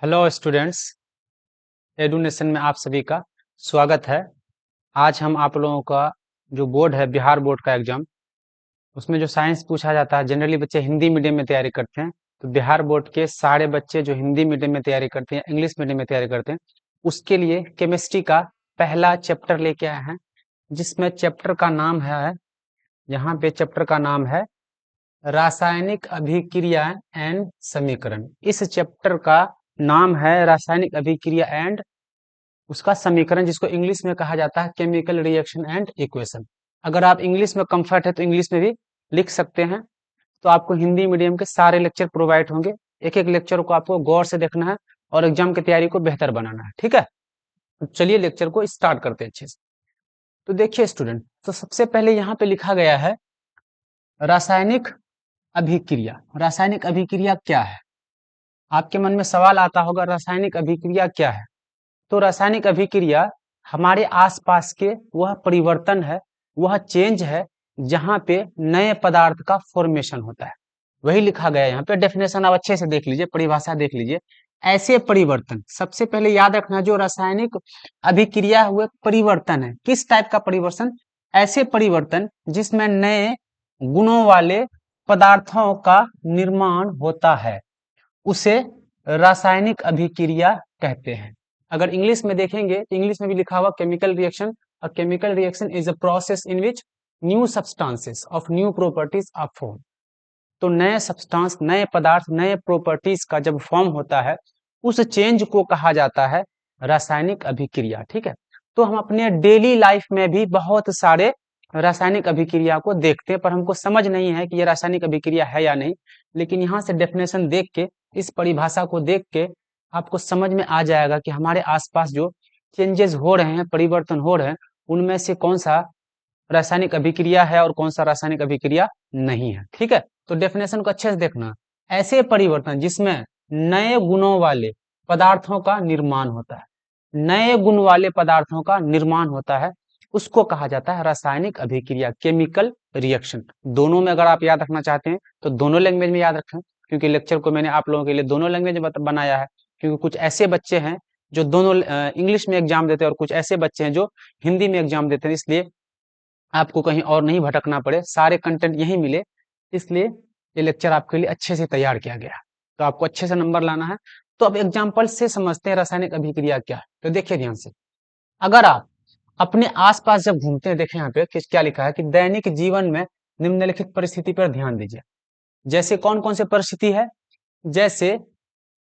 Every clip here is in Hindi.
हेलो स्टूडेंट्स, एडुनेशन में आप सभी का स्वागत है। आज हम आप लोगों का जो बोर्ड है बिहार बोर्ड का एग्जाम, उसमें जो साइंस पूछा जाता है, जनरली बच्चे हिंदी मीडियम में तैयारी करते हैं। तो बिहार बोर्ड के सारे बच्चे जो हिंदी मीडियम में तैयारी करते हैं, इंग्लिश मीडियम में तैयारी करते हैं, उसके लिए केमिस्ट्री का पहला चैप्टर लेके आए हैं, जिसमें चैप्टर का नाम है, यहाँ पे चैप्टर का नाम है रासायनिक अभिक्रिया एंड समीकरण। इस चैप्टर का नाम है रासायनिक अभिक्रिया एंड उसका समीकरण, जिसको इंग्लिश में कहा जाता है केमिकल रिएक्शन एंड इक्वेशन। अगर आप इंग्लिश में कंफर्ट है तो इंग्लिश में भी लिख सकते हैं। तो आपको हिंदी मीडियम के सारे लेक्चर प्रोवाइड होंगे। एक एक लेक्चर को आपको गौर से देखना है और एग्जाम की तैयारी को बेहतर बनाना है, ठीक है। तो चलिए लेक्चर को स्टार्ट करते हैं अच्छे से। तो देखिए स्टूडेंट, तो सबसे पहले यहाँ पे लिखा गया है रासायनिक अभिक्रिया। रासायनिक अभिक्रिया क्या है? आपके मन में सवाल आता होगा, रासायनिक अभिक्रिया क्या है? तो रासायनिक अभिक्रिया हमारे आसपास के वह परिवर्तन है, वह चेंज है, जहां पे नए पदार्थ का फॉर्मेशन होता है। वही लिखा गया है यहाँ पे। डेफिनेशन आप अच्छे से देख लीजिए, परिभाषा देख लीजिए। ऐसे परिवर्तन, सबसे पहले याद रखना, जो रासायनिक अभिक्रिया हुए परिवर्तन है, किस टाइप का परिवर्तन? ऐसे परिवर्तन जिसमें नए गुणों वाले पदार्थों का निर्माण होता है, उसे रासायनिक अभिक्रिया कहते हैं। अगर इंग्लिश में देखेंगे तो इंग्लिश में भी लिखा हुआ chemical reaction. A chemical reaction is a process in which new substances of new properties are form. तो नए सब्सटेंस, नए पदार्थ, नए प्रॉपर्टीज का जब फॉर्म होता है, उस चेंज को कहा जाता है रासायनिक अभिक्रिया, ठीक है। तो हम अपने डेली लाइफ में भी बहुत सारे रासायनिक अभिक्रिया को देखते हैं, पर हमको समझ नहीं है कि ये रासायनिक अभिक्रिया है या नहीं। लेकिन यहाँ से डेफिनेशन देख के, इस परिभाषा को देख के आपको समझ में आ जाएगा कि हमारे आसपास जो चेंजेस हो रहे हैं, परिवर्तन हो रहे हैं, उनमें से कौन सा रासायनिक अभिक्रिया है और कौन सा रासायनिक अभिक्रिया नहीं है, ठीक है। तो डेफिनेशन को अच्छे से देखना। ऐसे परिवर्तन जिसमें नए गुणों वाले पदार्थों का निर्माण होता है, नए गुण वाले पदार्थों का निर्माण होता है, उसको कहा जाता है रासायनिक अभिक्रिया, केमिकल रिएक्शन। दोनों में अगर आप याद रखना चाहते हैं तो दोनों लैंग्वेज में याद रखें, क्योंकि लेक्चर को मैंने आप लोगों के लिए दोनों लैंग्वेज में बनाया है। क्योंकि कुछ ऐसे बच्चे हैं जो दोनों इंग्लिश में एग्जाम देते हैं और कुछ ऐसे बच्चे हैं जो हिंदी में एग्जाम देते हैं, इसलिए आपको कहीं और नहीं भटकना पड़े, सारे कंटेंट यही मिले, इसलिए ये लेक्चर आपके लिए अच्छे से तैयार किया गया। तो आपको अच्छे से नंबर लाना है। तो अब एग्जाम्पल से समझते हैं रासायनिक अभिक्रिया क्या है। तो देखिए ध्यान से, अगर आप अपने आसपास जब घूमते हैं, देखें यहाँ पे क्या लिखा है कि दैनिक जीवन में निम्नलिखित परिस्थिति पर ध्यान दीजिए। जैसे कौन कौन से परिस्थिति है? जैसे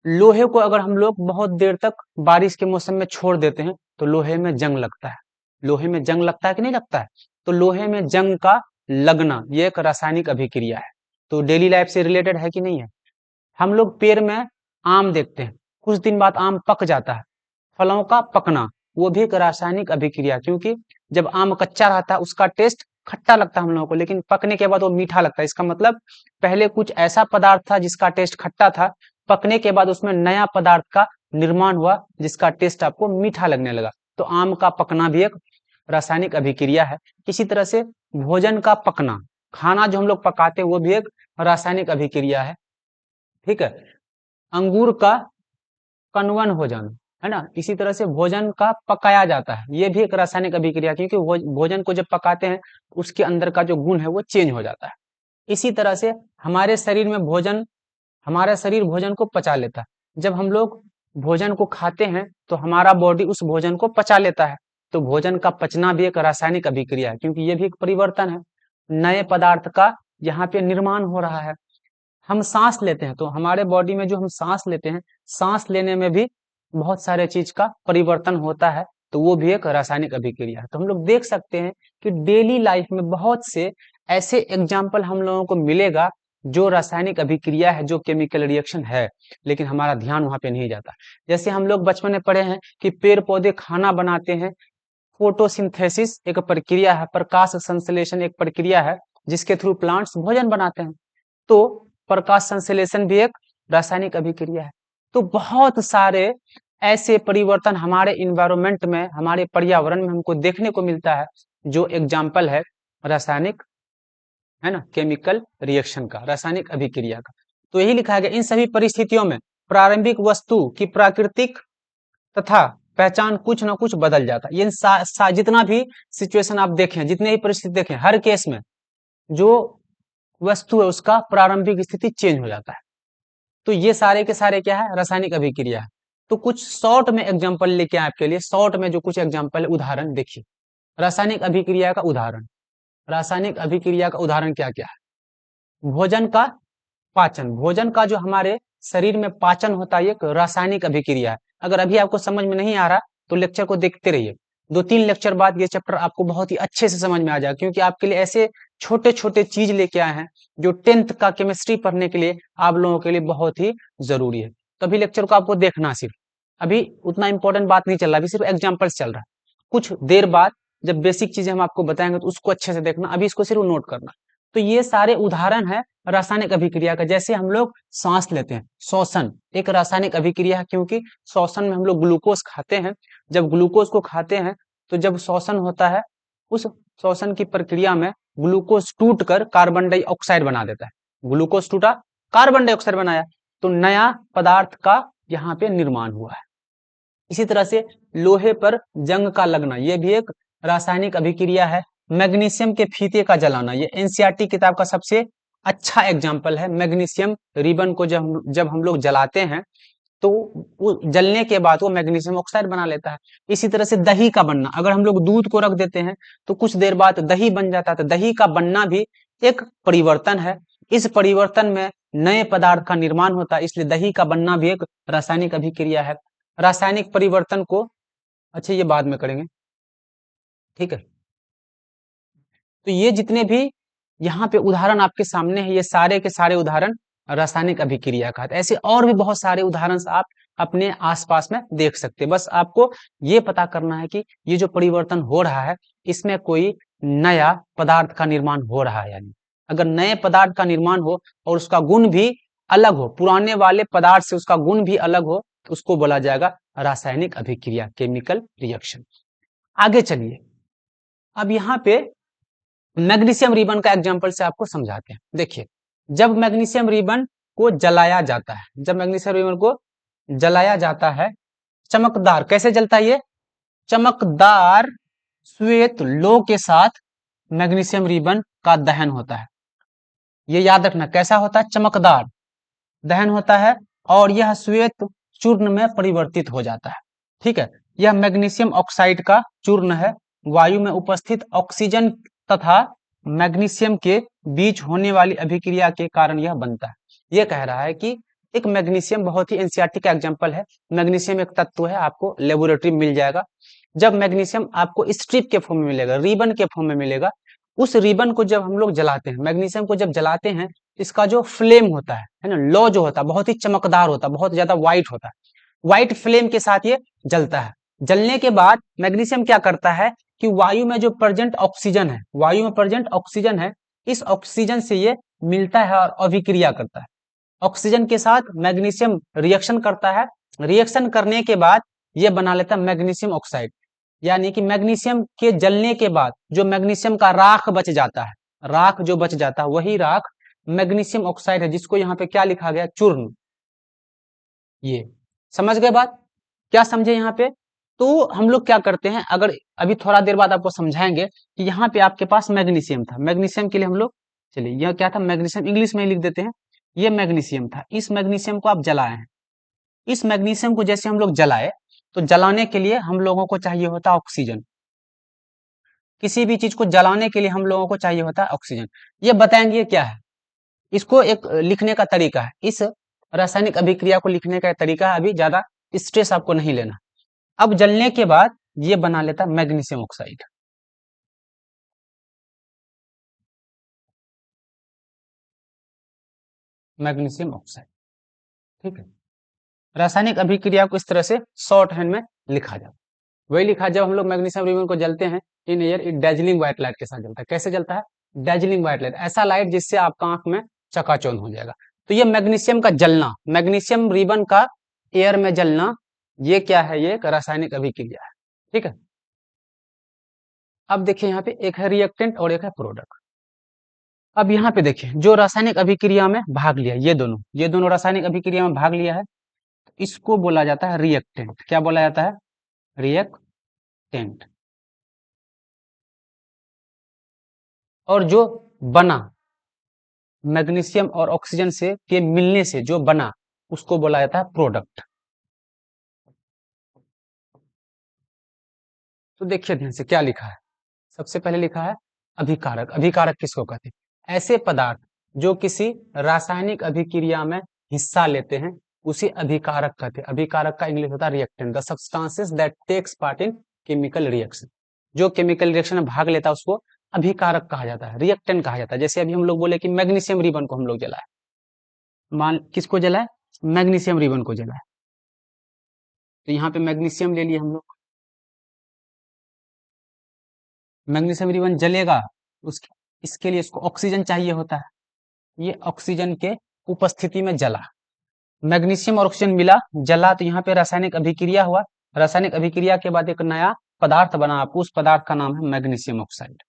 लोहे को अगर हम लोग बहुत देर तक बारिश के मौसम में छोड़ देते हैं तो लोहे में जंग लगता है। लोहे में जंग लगता है कि नहीं लगता है? तो लोहे में जंग का लगना ये एक रासायनिक अभिक्रिया है। तो डेली लाइफ से रिलेटेड है कि नहीं है? हम लोग पेड़ में आम देखते हैं, कुछ दिन बाद आम पक जाता है, फलों का पकना, वो भी एक रासायनिक अभिक्रिया। क्योंकि जब आम कच्चा रहता है उसका टेस्ट खट्टा लगता है हम लोगों को, लेकिन पकने के बाद वो मीठा लगता है। इसका मतलब पहले कुछ ऐसा पदार्थ था जिसका टेस्ट खट्टा था, पकने के बाद उसमें नया पदार्थ का निर्माण हुआ जिसका टेस्ट आपको मीठा लगने लगा। तो आम का पकना भी एक रासायनिक अभिक्रिया है। इसी तरह से भोजन का पकना, खाना जो हम लोग पकाते हैं वो भी एक रासायनिक अभिक्रिया है, ठीक है। अंगूर का कनवन हो जाना, है ना। इसी तरह से भोजन का पकाया जाता है, ये भी एक रासायनिक अभिक्रिया, क्योंकि भोजन को जब पकाते हैं उसके अंदर का जो गुण है वो चेंज हो जाता है। इसी तरह से हमारे शरीर में भोजन, हमारा शरीर भोजन को पचा लेता है। जब हम लोग भोजन को खाते हैं तो हमारा बॉडी उस भोजन को पचा लेता है। तो भोजन का पचना भी एक रासायनिक अभिक्रिया है, क्योंकि ये भी एक परिवर्तन है, नए पदार्थ का यहाँ पे निर्माण हो रहा है। हम सांस लेते हैं तो हमारे बॉडी में जो हम सांस लेते हैं, सांस लेने में भी बहुत सारे चीज का परिवर्तन होता है, तो वो भी एक रासायनिक अभिक्रिया है। तो हम लोग देख सकते हैं कि डेली लाइफ में बहुत से ऐसे एग्जाम्पल हम लोगों को मिलेगा जो रासायनिक अभिक्रिया है, जो केमिकल रिएक्शन है, लेकिन हमारा ध्यान वहां पे नहीं जाता। जैसे हम लोग बचपन में पढ़े हैं कि पेड़ पौधे खाना बनाते हैं, फोटोसिंथेसिस एक प्रक्रिया है, प्रकाश संश्लेषण एक प्रक्रिया है जिसके थ्रू प्लांट्स भोजन बनाते हैं। तो प्रकाश संश्लेषण भी एक रासायनिक अभिक्रिया है। तो बहुत सारे ऐसे परिवर्तन हमारे इन्वायरमेंट में, हमारे पर्यावरण में हमको देखने को मिलता है, जो एग्जाम्पल है रासायनिक, है ना, केमिकल रिएक्शन का, रासायनिक अभिक्रिया का। तो यही लिखा गया, इन सभी परिस्थितियों में प्रारंभिक वस्तु की प्राकृतिक तथा पहचान कुछ ना कुछ बदल जाता है। ये जितना भी सिचुएशन आप देखें, जितने भी परिस्थिति देखें, हर केस में जो वस्तु है उसका प्रारंभिक स्थिति चेंज हो जाता है। तो ये सारे के सारे क्या है, रासायनिक अभिक्रिया है। तो कुछ शॉर्ट में एग्जांपल लेके आए आपके लिए, शॉर्ट में जो कुछ एग्जांपल उदाहरण देखिए। रासायनिक अभिक्रिया का उदाहरण, रासायनिक अभिक्रिया का उदाहरण क्या क्या है? भोजन का पाचन, भोजन का जो हमारे शरीर में पाचन होता है, एक रासायनिक अभिक्रिया है। अगर अभी आपको समझ में नहीं आ रहा तो लेक्चर को देखते रहिए, 2-3 लेक्चर बाद ये चैप्टर आपको बहुत ही अच्छे से समझ में आ जाएगा, क्योंकि आपके लिए ऐसे छोटे छोटे चीज लेके आए हैं जो 10th का केमिस्ट्री पढ़ने के लिए आप लोगों के लिए बहुत ही जरूरी है। तो अभी लेक्चर को आपको देखना, सिर्फ अभी उतना इंपॉर्टेंट बात नहीं चल रहा, अभी सिर्फ एग्जाम्पल्स चल रहा है। कुछ देर बाद जब बेसिक चीजें हम आपको बताएंगे तो उसको अच्छे से देखना, अभी इसको सिर्फ नोट करना। तो ये सारे उदाहरण है रासायनिक अभिक्रिया का। जैसे हम लोग सांस लेते हैं, श्वसन एक रासायनिक अभिक्रिया है, क्योंकि श्वसन में हम लोग ग्लूकोज खाते हैं। जब ग्लूकोज को खाते हैं तो जब श्वसन होता है, उस श्वसन की प्रक्रिया में ग्लूकोज टूट कर कार्बन डाइऑक्साइड बना देता है। ग्लूकोज टूटा, कार्बन डाइऑक्साइड बनाया, तो नया पदार्थ का यहाँ पे निर्माण हुआ है। इसी तरह से लोहे पर जंग का लगना, यह भी एक रासायनिक अभिक्रिया है। मैग्नीशियम के फीते का जलाना, ये एनसीईआरटी किताब का सबसे अच्छा एग्जाम्पल है। मैग्नीशियम रिबन को जब हम लोग जलाते हैं तो वो जलने के बाद वो मैग्नीशियम ऑक्साइड बना लेता है। इसी तरह से दही का बनना, अगर हम लोग दूध को रख देते हैं तो कुछ देर बाद दही बन जाता है। तो दही का बनना भी एक परिवर्तन है। इस परिवर्तन में नए पदार्थ का निर्माण होता है, इसलिए दही का बनना भी एक रासायनिक अभिक्रिया है। रासायनिक परिवर्तन को, अच्छा ये बाद में करेंगे, ठीक है। तो ये जितने भी यहाँ पे उदाहरण आपके सामने है, ये सारे के सारे उदाहरण रासायनिक अभिक्रिया का है। ऐसे और भी बहुत सारे उदाहरण आप अपने आसपास में देख सकते हैं। बस आपको ये पता करना है कि ये जो परिवर्तन हो रहा है इसमें कोई नया पदार्थ का निर्माण हो रहा है। यानी अगर नए पदार्थ का निर्माण हो और उसका गुण भी अलग हो, पुराने वाले पदार्थ से उसका गुण भी अलग हो, तो उसको बोला जाएगा रासायनिक अभिक्रिया, केमिकल रिएक्शन। आगे चलिए, अब यहाँ पे मैग्नीशियम रिबन का एग्जांपल से आपको समझाते हैं। देखिए, जब मैग्नीशियम रिबन को जलाया जाता है, जब मैग्नीशियम रिबन को जलाया जाता है, चमकदार, कैसे जलता है ये? चमकदार श्वेत लौ के साथ मैग्नीशियम रिबन का दहन होता है। ये याद रखना, कैसा होता है? चमकदार दहन होता है और यह श्वेत चूर्ण में परिवर्तित हो जाता है। ठीक है, यह मैग्नीशियम ऑक्साइड का चूर्ण है। वायु में उपस्थित ऑक्सीजन तथा मैग्नीशियम के बीच होने वाली अभिक्रिया के कारण यह बनता है। यह कह रहा है कि एक मैग्नीशियम, बहुत ही एनसीईआरटी का एग्जांपल है। मैग्नीशियम एक तत्व है, आपको लेबोरेटरी में मिल जाएगा। जब मैग्नीशियम आपको स्ट्रिप के फॉर्म में मिलेगा, रिबन के फॉर्म में मिलेगा, उस रिबन को जब हम लोग जलाते हैं, मैग्नीशियम को जब जलाते हैं, इसका जो फ्लेम होता है ना, लौ जो होता है, बहुत ही चमकदार होता है, बहुत ज्यादा व्हाइट होता है। व्हाइट फ्लेम के साथ ये जलता है। जलने के बाद मैग्नीशियम क्या करता है कि वायु में जो प्रेजेंट ऑक्सीजन है, वायु में प्रेजेंट ऑक्सीजन है, इस ऑक्सीजन से ये मिलता है और अभिक्रिया करता है। ऑक्सीजन के साथ मैग्नीशियम रिएक्शन करता है। रिएक्शन करने के बाद ये बना लेता है मैग्नीशियम ऑक्साइड। यानी कि मैग्नीशियम के जलने के बाद जो मैग्नीशियम का राख बच जाता है, राख जो बच जाता है, वही राख मैग्नीशियम ऑक्साइड है, जिसको यहाँ पे क्या लिखा गया? चूर्ण। ये समझ गए बात? क्या समझे यहाँ पे? तो हम लोग क्या करते हैं, अगर अभी थोड़ा देर बाद आपको समझाएंगे कि यहाँ पे आपके पास मैग्नीशियम था, मैग्नीशियम के लिए हम लोग, चलिए यह क्या था? मैग्नीशियम इंग्लिश में ही लिख देते हैं। ये मैग्नीशियम था, इस मैग्नीशियम को आप जलाए हैं। इस मैग्नीशियम को जैसे हम लोग जलाए, तो जलाने के लिए हम लोगों को चाहिए होता ऑक्सीजन। किसी भी चीज को जलाने के लिए हम लोगों को चाहिए होता है ऑक्सीजन। ये बताएंगे क्या है, इसको एक लिखने का तरीका है, इस रासायनिक अभिक्रिया को लिखने का तरीका है। अभी ज्यादा स्ट्रेस आपको नहीं लेना। अब जलने के बाद ये बना लेता मैग्नीशियम ऑक्साइड। मैग्नीशियम ऑक्साइड, ठीक है। रासायनिक अभिक्रिया को इस तरह से शॉर्ट हैंड में लिखा जाता है। वही लिखा, जब हम लोग मैग्नीशियम रिबन को जलते हैं in air, it dazzling white light के साथ जलता है। कैसे जलता है? डेजलिंग व्हाइट लाइट, ऐसा लाइट जिससे आपका आंख में चकाचौंध हो जाएगा। तो ये मैग्नीशियम का जलना, मैग्नीशियम रिबन का एयर में जलना, ये क्या है? ये एक रासायनिक अभिक्रिया है। ठीक है, अब देखिए यहाँ पे एक है रिएक्टेंट और एक है प्रोडक्ट। अब यहाँ पे देखिए, जो रासायनिक अभिक्रिया में भाग लिया, ये दोनों रासायनिक अभिक्रिया में भाग लिया है, इसको बोला जाता है रिएक्टेंट। क्या बोला जाता है? रिएक्टेंट। और जो बना मैग्नीशियम और ऑक्सीजन से के मिलने से जो बना, उसको बोला जाता है प्रोडक्ट। तो देखिए ध्यान से क्या लिखा है। सबसे पहले लिखा है अभिकारक। अभिकारक किसको कहते हैं? ऐसे पदार्थ जो किसी रासायनिक अभिक्रिया में हिस्सा लेते हैं, उसे अभिकारक कहते हैं। अभिकारक का इंग्लिश होता है reactant. The substances that takes part in chemical reaction. जो केमिकल रिएक्शन में भाग लेता है उसको अभिकारक कहा जाता है, रिएक्टेंट कहा जाता है। जैसे अभी हम लोग बोले कि मैग्नीशियम रिबन को हम लोग जलाए, मान किसको जलाए? मैग्नीशियम रिबन को जलाए। तो यहाँ पे मैग्नीशियम ले लिए हम लोग, मैग्नीशियम रिबन जलेगा, उस इसके लिए इसको ऑक्सीजन चाहिए होता है। ये ऑक्सीजन के उपस्थिति में जला, मैग्नीशियम और ऑक्सीजन मिला, जला, तो यहाँ पे रासायनिक अभिक्रिया हुआ। रासायनिक अभिक्रिया के बाद एक नया पदार्थ बना, आपको उस पदार्थ का नाम है मैग्नीशियम ऑक्साइड।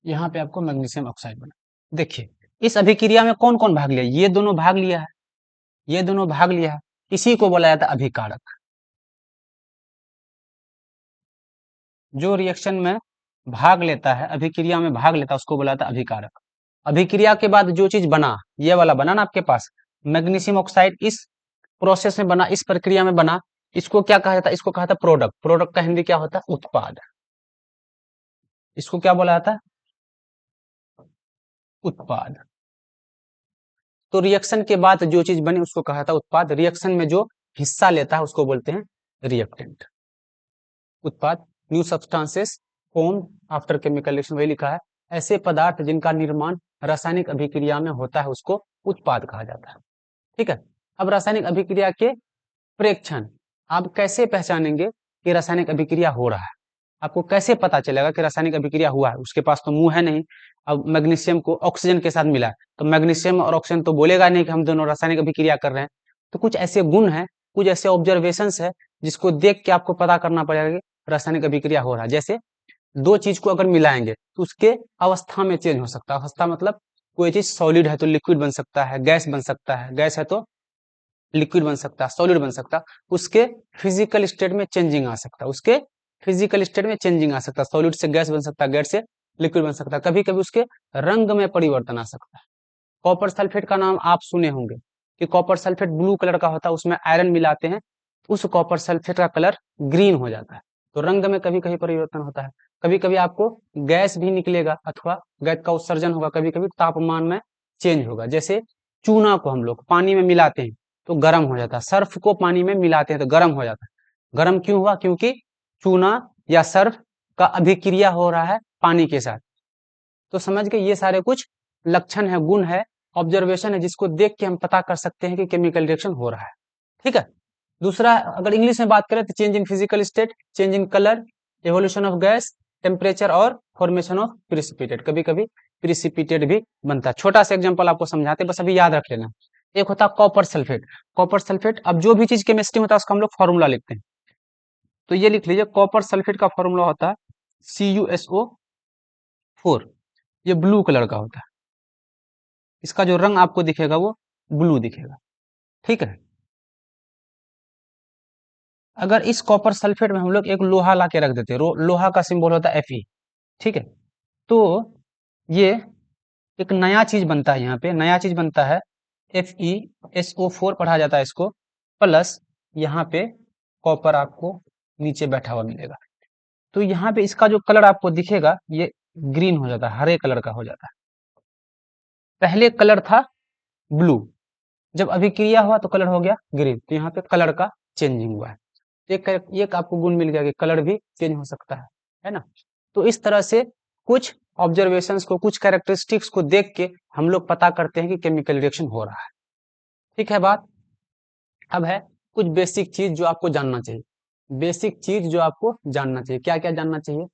यहाँ पे आपको मैग्नीशियम ऑक्साइड बना। देखिए इस अभिक्रिया में कौन कौन भाग लिया? ये दोनों भाग लिया है, ये दोनों भाग लिया है। इसी को बोला जाता है अभिकारक। जो रिएक्शन में भाग लेता है, अभिक्रिया में भाग लेता है, उसको बोला जाता है अभिकारक। अभिक्रिया के बाद जो चीज बना, ये वाला बना ना आपके पास, मैग्नीशियम ऑक्साइड, इस प्रोसेस में बना, इस प्रक्रिया में बना, इसको क्या कहा जाता है? इसको कहा जाता है प्रोडक्ट। प्रोडक्ट का हिंदी क्या होता है? उत्पाद। इसको क्या बोला जाता है? उत्पाद। तो रिएक्शन के बाद जो चीज बनी उसको कहा जाता है उत्पाद। रिएक्शन में जो हिस्सा लेता है उसको बोलते हैं रिएक्टेंट। उत्पाद। New substances form after chemical reaction, वही लिखा है। ऐसे पदार्थ जिनका निर्माण रासायनिक अभिक्रिया में होता है उसको उत्पाद कहा जाता है। ठीक है। अब रासायनिक अभिक्रिया के प्रेक्षण, आप कैसे पहचानेंगे कि रासायनिक अभिक्रिया हो रहा है? आपको कैसे पता चलेगा कि रासायनिक अभिक्रिया हुआ है? उसके पास तो मुंह है नहीं। अब मैग्नीशियम को ऑक्सीजन के साथ मिला है, तो मैग्नीशियम और ऑक्सीजन तो बोलेगा नहीं कि हम दोनों रासायनिक अभिक्रिया कर रहे हैं। तो कुछ ऐसे गुण हैं, कुछ ऐसे ऑब्जर्वेशंस है, जिसको देख के आपको पता करना पड़ेगा कि रासायनिक अभिक्रिया हो रहा है। जैसे दो चीज को अगर मिलाएंगे तो उसके अवस्था में चेंज हो सकता है। अवस्था मतलब कोई चीज सॉलिड है तो लिक्विड बन सकता है, गैस बन सकता है, गैस है तो लिक्विड बन सकता है, सॉलिड बन सकता है। उसके फिजिकल स्टेट में चेंजिंग आ सकता है, उसके फिजिकल स्टेट में चेंजिंग आ सकता है। सॉलिड से गैस बन सकता है, गैस से लिक्विड बन सकता है। कभी कभी उसके रंग में परिवर्तन आ सकता है। कॉपर सल्फेट का नाम आप सुने होंगे कि कॉपर सल्फेट ब्लू कलर का होता है, उसमें आयरन मिलाते हैं, उस कॉपर सल्फेट का कलर ग्रीन हो जाता है। तो रंग में कभी कभी परिवर्तन होता है। कभी कभी आपको गैस भी निकलेगा अथवा गैस का उत्सर्जन होगा, कभी कभी तापमान में चेंज होगा। जैसे चूना को हम लोग पानी में मिलाते हैं तो गर्म हो जाता है, सर्फ को पानी में मिलाते हैं तो गर्म हो जाता है। गर्म क्यों हुआ? क्योंकि चूना या सर्फ का अभिक्रिया हो रहा है पानी के साथ। तो समझ गए, ये सारे कुछ लक्षण है, गुण है, ऑब्जर्वेशन है, जिसको देख के हम पता कर सकते हैं कि केमिकल रिएक्शन हो रहा है। ठीक है। दूसरा, अगर इंग्लिश में बात करें तो change in physical state, change in colour, evolution of gas, temperature और फॉर्मेशन ऑफ प्रिसिपिटेट। कभी कभी प्रिसिपिटेट भी बनता है। छोटा सा एग्जांपल आपको समझाते हैं, बस अभी याद रख लेना। एक होता है कॉपर सल्फेट। कॉपर सल्फेट, अब जो भी चीज केमिस्ट्री में होता है उसका हम लोग फॉर्मूला लिखते हैं। तो ये लिख लीजिए, कॉपर सल्फेट का फॉर्मूला होता है CuSO4। ये ब्लू कलर का होता है, इसका जो रंग आपको दिखेगा वो ब्लू दिखेगा। ठीक है। अगर इस कॉपर सल्फेट में हम लोग एक लोहा ला के रख देते हैं, लोहा का सिंबल होता है Fe। ठीक है। तो ये एक नया चीज बनता है, यहाँ पे नया चीज बनता है FeSO4 पढ़ा जाता है इसको, प्लस यहाँ पे कॉपर आपको नीचे बैठा हुआ मिलेगा। तो यहाँ पे इसका जो कलर आपको दिखेगा ये ग्रीन हो जाता है, हरे कलर का हो जाता है। पहले कलर था ब्लू, जब अभिक्रिया हुआ तो कलर हो गया ग्रीन। तो यहाँ पे कलर का चेंजिंग हुआ है। एक आपको गुण मिल गया कि कलर भी चेंज हो सकता है ना। तो इस तरह से कुछ ऑब्जर्वेशंस को, कुछ कैरेक्टरिस्टिक्स को देख के हम लोग पता करते हैं कि केमिकल रिएक्शन हो रहा है। ठीक है बात। अब है कुछ बेसिक चीज जो आपको जानना चाहिए। बेसिक चीज जो आपको जानना चाहिए, क्या क्या जानना चाहिए?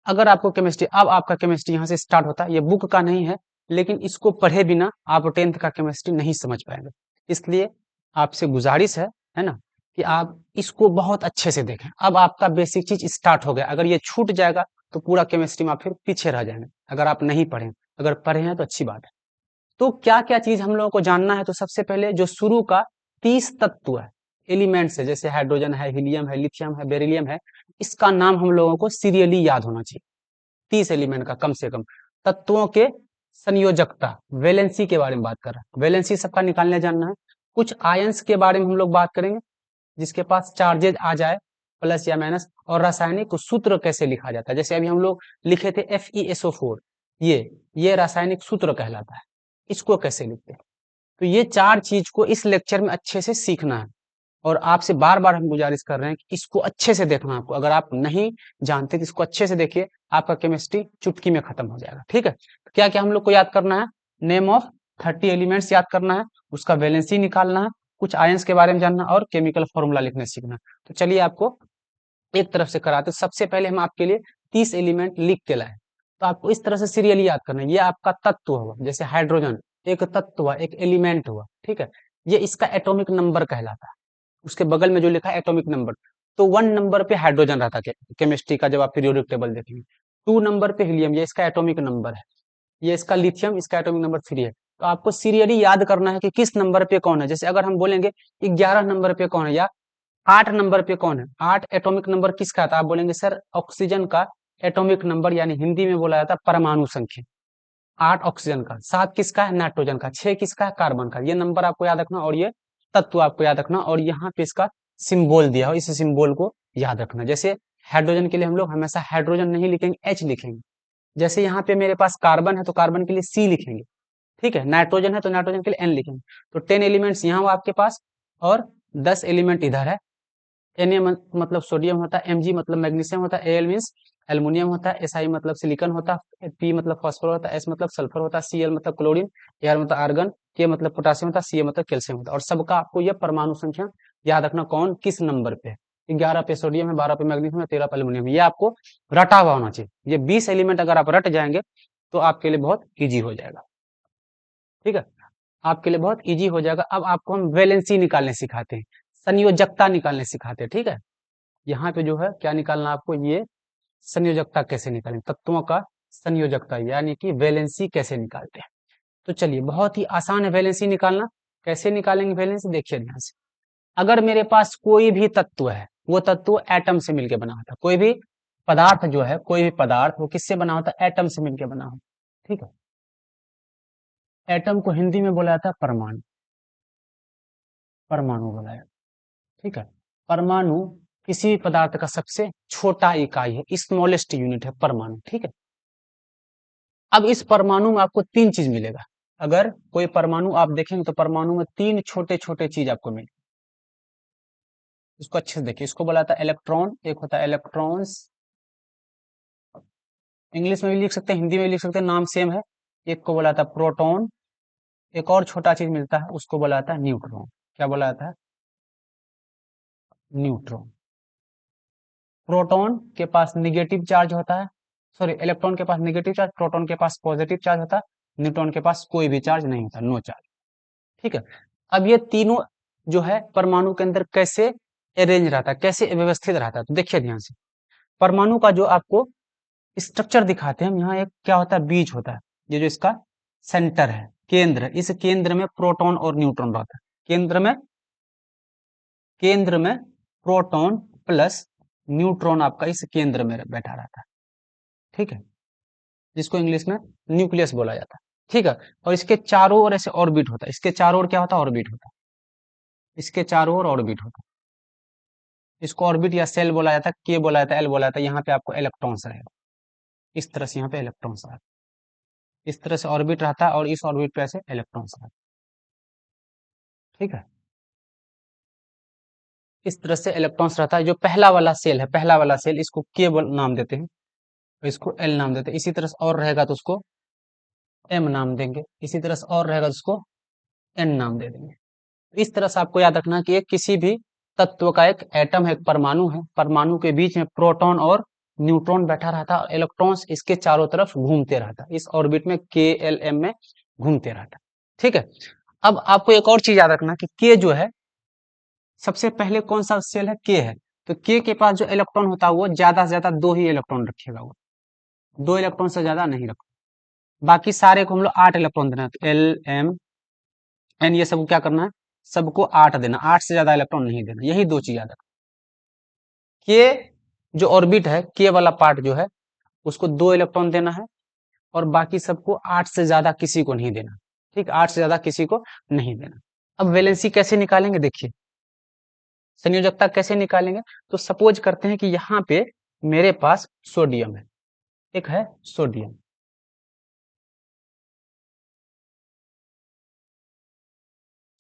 अगर आपको केमिस्ट्री, अब आपका केमिस्ट्री यहाँ से स्टार्ट होता है, ये बुक का नहीं है, लेकिन इसको पढ़े बिना आप 10th का केमिस्ट्री नहीं समझ पाएंगे। इसलिए आपसे गुजारिश है ना, कि आप इसको बहुत अच्छे से देखें। अब आपका बेसिक चीज स्टार्ट हो गया, अगर ये छूट जाएगा तो पूरा केमिस्ट्री में आप फिर पीछे रह जाएंगे, अगर आप नहीं पढ़ें। अगर पढ़े हैं तो अच्छी बात है। तो क्या क्या चीज हम लोगों को जानना है, तो सबसे पहले जो शुरू का 30 तत्व है, एलिमेंट्स है, जैसे हाइड्रोजन है, हीलियम है, लिथियम है, बेरिलियम है, इसका नाम हम लोगों को सीरियली याद होना चाहिए। 30 एलिमेंट का कम से कम। तत्वों के संयोजकता, वैलेंसी के बारे में बात कर रहे हैं, वैलेंसी सबका निकालने जानना है। कुछ आयंस के बारे में हम लोग बात करेंगे, जिसके पास चार्जेज आ जाए प्लस या माइनस, और रासायनिक सूत्र कैसे लिखा जाता है, जैसे अभी हम लोग लिखे थे FeSO4, ये रासायनिक सूत्र कहलाता है, इसको कैसे लिखते हैं। तो ये 4 चीज को इस लेक्चर में अच्छे से सीखना है, और आपसे बार बार हम गुजारिश कर रहे हैं कि इसको अच्छे से देखना आपको। अगर आप नहीं जानते तो इसको अच्छे से देखिए, आपका केमिस्ट्री चुटकी में खत्म हो जाएगा। ठीक है, तो क्या क्या हम लोग को याद करना है, नेम ऑफ 30 एलिमेंट्स याद करना है, उसका वैलेंसी निकालना है, कुछ आयंस के बारे में जानना, और केमिकल फॉर्मूला लिखना सीखना। तो चलिए आपको एक तरफ से कराते, सबसे पहले हम आपके लिए 30 एलिमेंट लिख के लाए। तो आपको इस तरह से सीरियली याद करना है। ये आपका तत्व हुआ, जैसे हाइड्रोजन एक तत्व हुआ, एक एलिमेंट हुआ, ठीक है, ये इसका एटॉमिक नंबर कहलाता है। उसके बगल में जो लिखा है एटॉमिक नंबर, तो 1 नंबर पे हाइड्रोजन रहता है केमिस्ट्री का, जब आप पीरियोडिक टेबल देखेंगे। 2 नंबर पे हीलियम, ये इसका एटॉमिक नंबर है। ये इसका लिथियम, इसका एटॉमिक नंबर 3 है। तो आपको सीरियली याद करना है कि किस नंबर पे कौन है। जैसे अगर हम बोलेंगे 11 नंबर पे कौन है, या 8 नंबर पे कौन है, 8 एटॉमिक नंबर किसका था, आप बोलेंगे सर ऑक्सीजन का एटॉमिक नंबर, यानी हिंदी में बोला जाता है परमाणु संख्या। 8 ऑक्सीजन का, 7 किसका है, नाइट्रोजन का, 6 किसका है, कार्बन का। ये नंबर आपको याद रखना, और ये तत्व आपको याद रखना, और यहाँ पे इसका सिंबल दिया हो, इस सिंबल को याद रखना। जैसे हाइड्रोजन के लिए हम लोग हमेशा हाइड्रोजन नहीं लिखेंगे, H लिखेंगे। जैसे यहाँ पे मेरे पास कार्बन है, तो कार्बन के लिए C लिखेंगे। ठीक है, नाइट्रोजन है तो नाइट्रोजन के लिए N लिखेंगे। तो 10 एलिमेंट्स यहाँ हो आपके पास, और 10 एलिमेंट इधर है। मतलब सोडियम होता है, Mg मतलब मैग्नीशियम होता है, Al मीन्स एल्युमिनियम होता है, Si मतलब सिलिकॉन होता है, P मतलब फॉस्फोर होता है, S मतलब सल्फर होता है, Cl मतलब क्लोरीन, Ar मतलब आर्गन, K मतलब पोटासियम होता है, Ca मतलब कैल्शियम होता है। और सबका आपको यह परमाणु संख्या याद रखना, कौन किस नंबर पे। 11 पे सोडियम है, 12 पे मैग्नीशियम है, 13 पे एल्युमिनियम है। ये आपको रटा हुआ होना चाहिए। ये 20 एलिमेंट अगर आप रट जाएंगे तो आपके लिए बहुत ईजी हो जाएगा। ठीक है, आपके लिए बहुत ईजी हो जाएगा। अब आपको हम वैलेंसी निकालने सिखाते हैं, संयोजकता निकालने सिखाते हैं। ठीक है, यहाँ पे जो है क्या निकालना आपको, ये संयोजकता कैसे निकालें, तत्वों का संयोजकता यानी कि वैलेंसी कैसे निकालते हैं। तो चलिए, बहुत ही आसान है वैलेंसी निकालना। कैसे निकालेंगे वैलेंसी, देखिए ध्यान से। अगर मेरे पास कोई भी तत्व है, वो तत्व एटम से मिलकर बना होता है। कोई भी पदार्थ जो है, कोई भी पदार्थ, वो किससे बना होता है, एटम से मिलकर बना होता है। ठीक है, एटम को हिंदी में बोला जाता है परमाणु, परमाणु बोला जाता है। ठीक है, परमाणु किसी भी पदार्थ का सबसे छोटा इकाई है, स्मॉलेस्ट यूनिट है परमाणु। ठीक है, अब इस परमाणु में आपको 3 चीज मिलेगा। अगर कोई परमाणु आप देखेंगे तो परमाणु में 3 छोटे छोटे चीज आपको मिलेगी। इसको अच्छे से देखिए, इसको बोला जाता है इलेक्ट्रॉन, एक होता है इलेक्ट्रॉन्स, इंग्लिश में भी लिख सकते हैं, हिंदी में भी लिख सकते हैं, नाम सेम है। एक को बोला जाता है प्रोटॉन, एक और छोटा चीज मिलता है, उसको बोला जाता है न्यूट्रॉन। क्या बोला जाता है, न्यूट्रॉन। प्रोटॉन के पास निगेटिव चार्ज होता है, सॉरी, इलेक्ट्रॉन के पास निगेटिव चार्ज, प्रोटॉन के पास पॉजिटिव चार्ज होता है, न्यूट्रॉन के पास कोई भी चार्ज नहीं होता, नो चार्ज। ठीक है, अब ये तीनों जो है परमाणु के अंदर कैसे अरेंज रहता है, कैसे व्यवस्थित रहता है, तो देखिए ध्यान से। परमाणु का जो आपको स्ट्रक्चर दिखाते हैं हम, यहाँ एक क्या होता है, बीज होता है, ये जो इसका सेंटर है, केंद्र, इस केंद्र में प्रोटॉन और न्यूट्रॉन रहता है। केंद्र में प्रोटॉन प्लस न्यूट्रॉन आपका इस केंद्र में बैठा रहता है। ठीक है, जिसको इंग्लिश में न्यूक्लियस बोला जाता है। ठीक है, और इसके चारों ओर ऐसे ऑर्बिट होता है, इसके चारों ओर क्या होता है, ऑर्बिट होता है, इसके चारों ओर ऑर्बिट होता है। इसको ऑर्बिट या सेल बोला जाता है, के बोला जाता है, एल बोला जाता है। यहाँ पे आपको इलेक्ट्रॉन्स रहेगा, इस तरह से यहाँ पे इलेक्ट्रॉन्स रहेगा, इस तरह से ऑर्बिट रहता है, और इस ऑर्बिट पे ऐसे इलेक्ट्रॉन्स रहता है। ठीक है, इस तरह से इलेक्ट्रॉन्स रहता है। जो पहला वाला सेल है, पहला वाला सेल, इसको के नाम देते हैं, इसको एल नाम देते हैं। इसी तरह से और रहेगा तो उसको एम नाम देंगे, इसी तरह से और रहेगा तो उसको एन नाम दे देंगे। इस तरह से आपको याद रखना कि एक किसी भी तत्व का एक एटम है, एक परमाणु है, परमाणु के बीच में प्रोटॉन और न्यूट्रॉन बैठा रहता है, और इलेक्ट्रॉन्स इसके चारों तरफ घूमते रहता है, इस ऑर्बिट में के एल एम में घूमते रहता है। ठीक है, अब आपको एक और चीज याद रखना कि के जो है, सबसे पहले कौन सा सेल है, के है। तो के के पास जो इलेक्ट्रॉन होता है वो ज्यादा से ज्यादा 2 ही इलेक्ट्रॉन रखेगा, वो 2 इलेक्ट्रॉन से ज्यादा नहीं रखेगा। बाकी सारे को हम लोग 8 इलेक्ट्रॉन देना है, तो L, M, N ये सबको क्या करना है, सबको 8 देना, 8 से ज्यादा इलेक्ट्रॉन नहीं देना। यही दो चीज याद रखना। के जो ऑर्बिट है, के वाला पार्ट जो है उसको 2 इलेक्ट्रॉन देना है, और बाकी सबको 8 से ज्यादा किसी को नहीं देना। ठीक, 8 से ज्यादा किसी को नहीं देना। अब वैलेंसी कैसे निकालेंगे, देखिए संयोजकता कैसे निकालेंगे। तो सपोज करते हैं कि यहाँ पे मेरे पास सोडियम है, एक है सोडियम,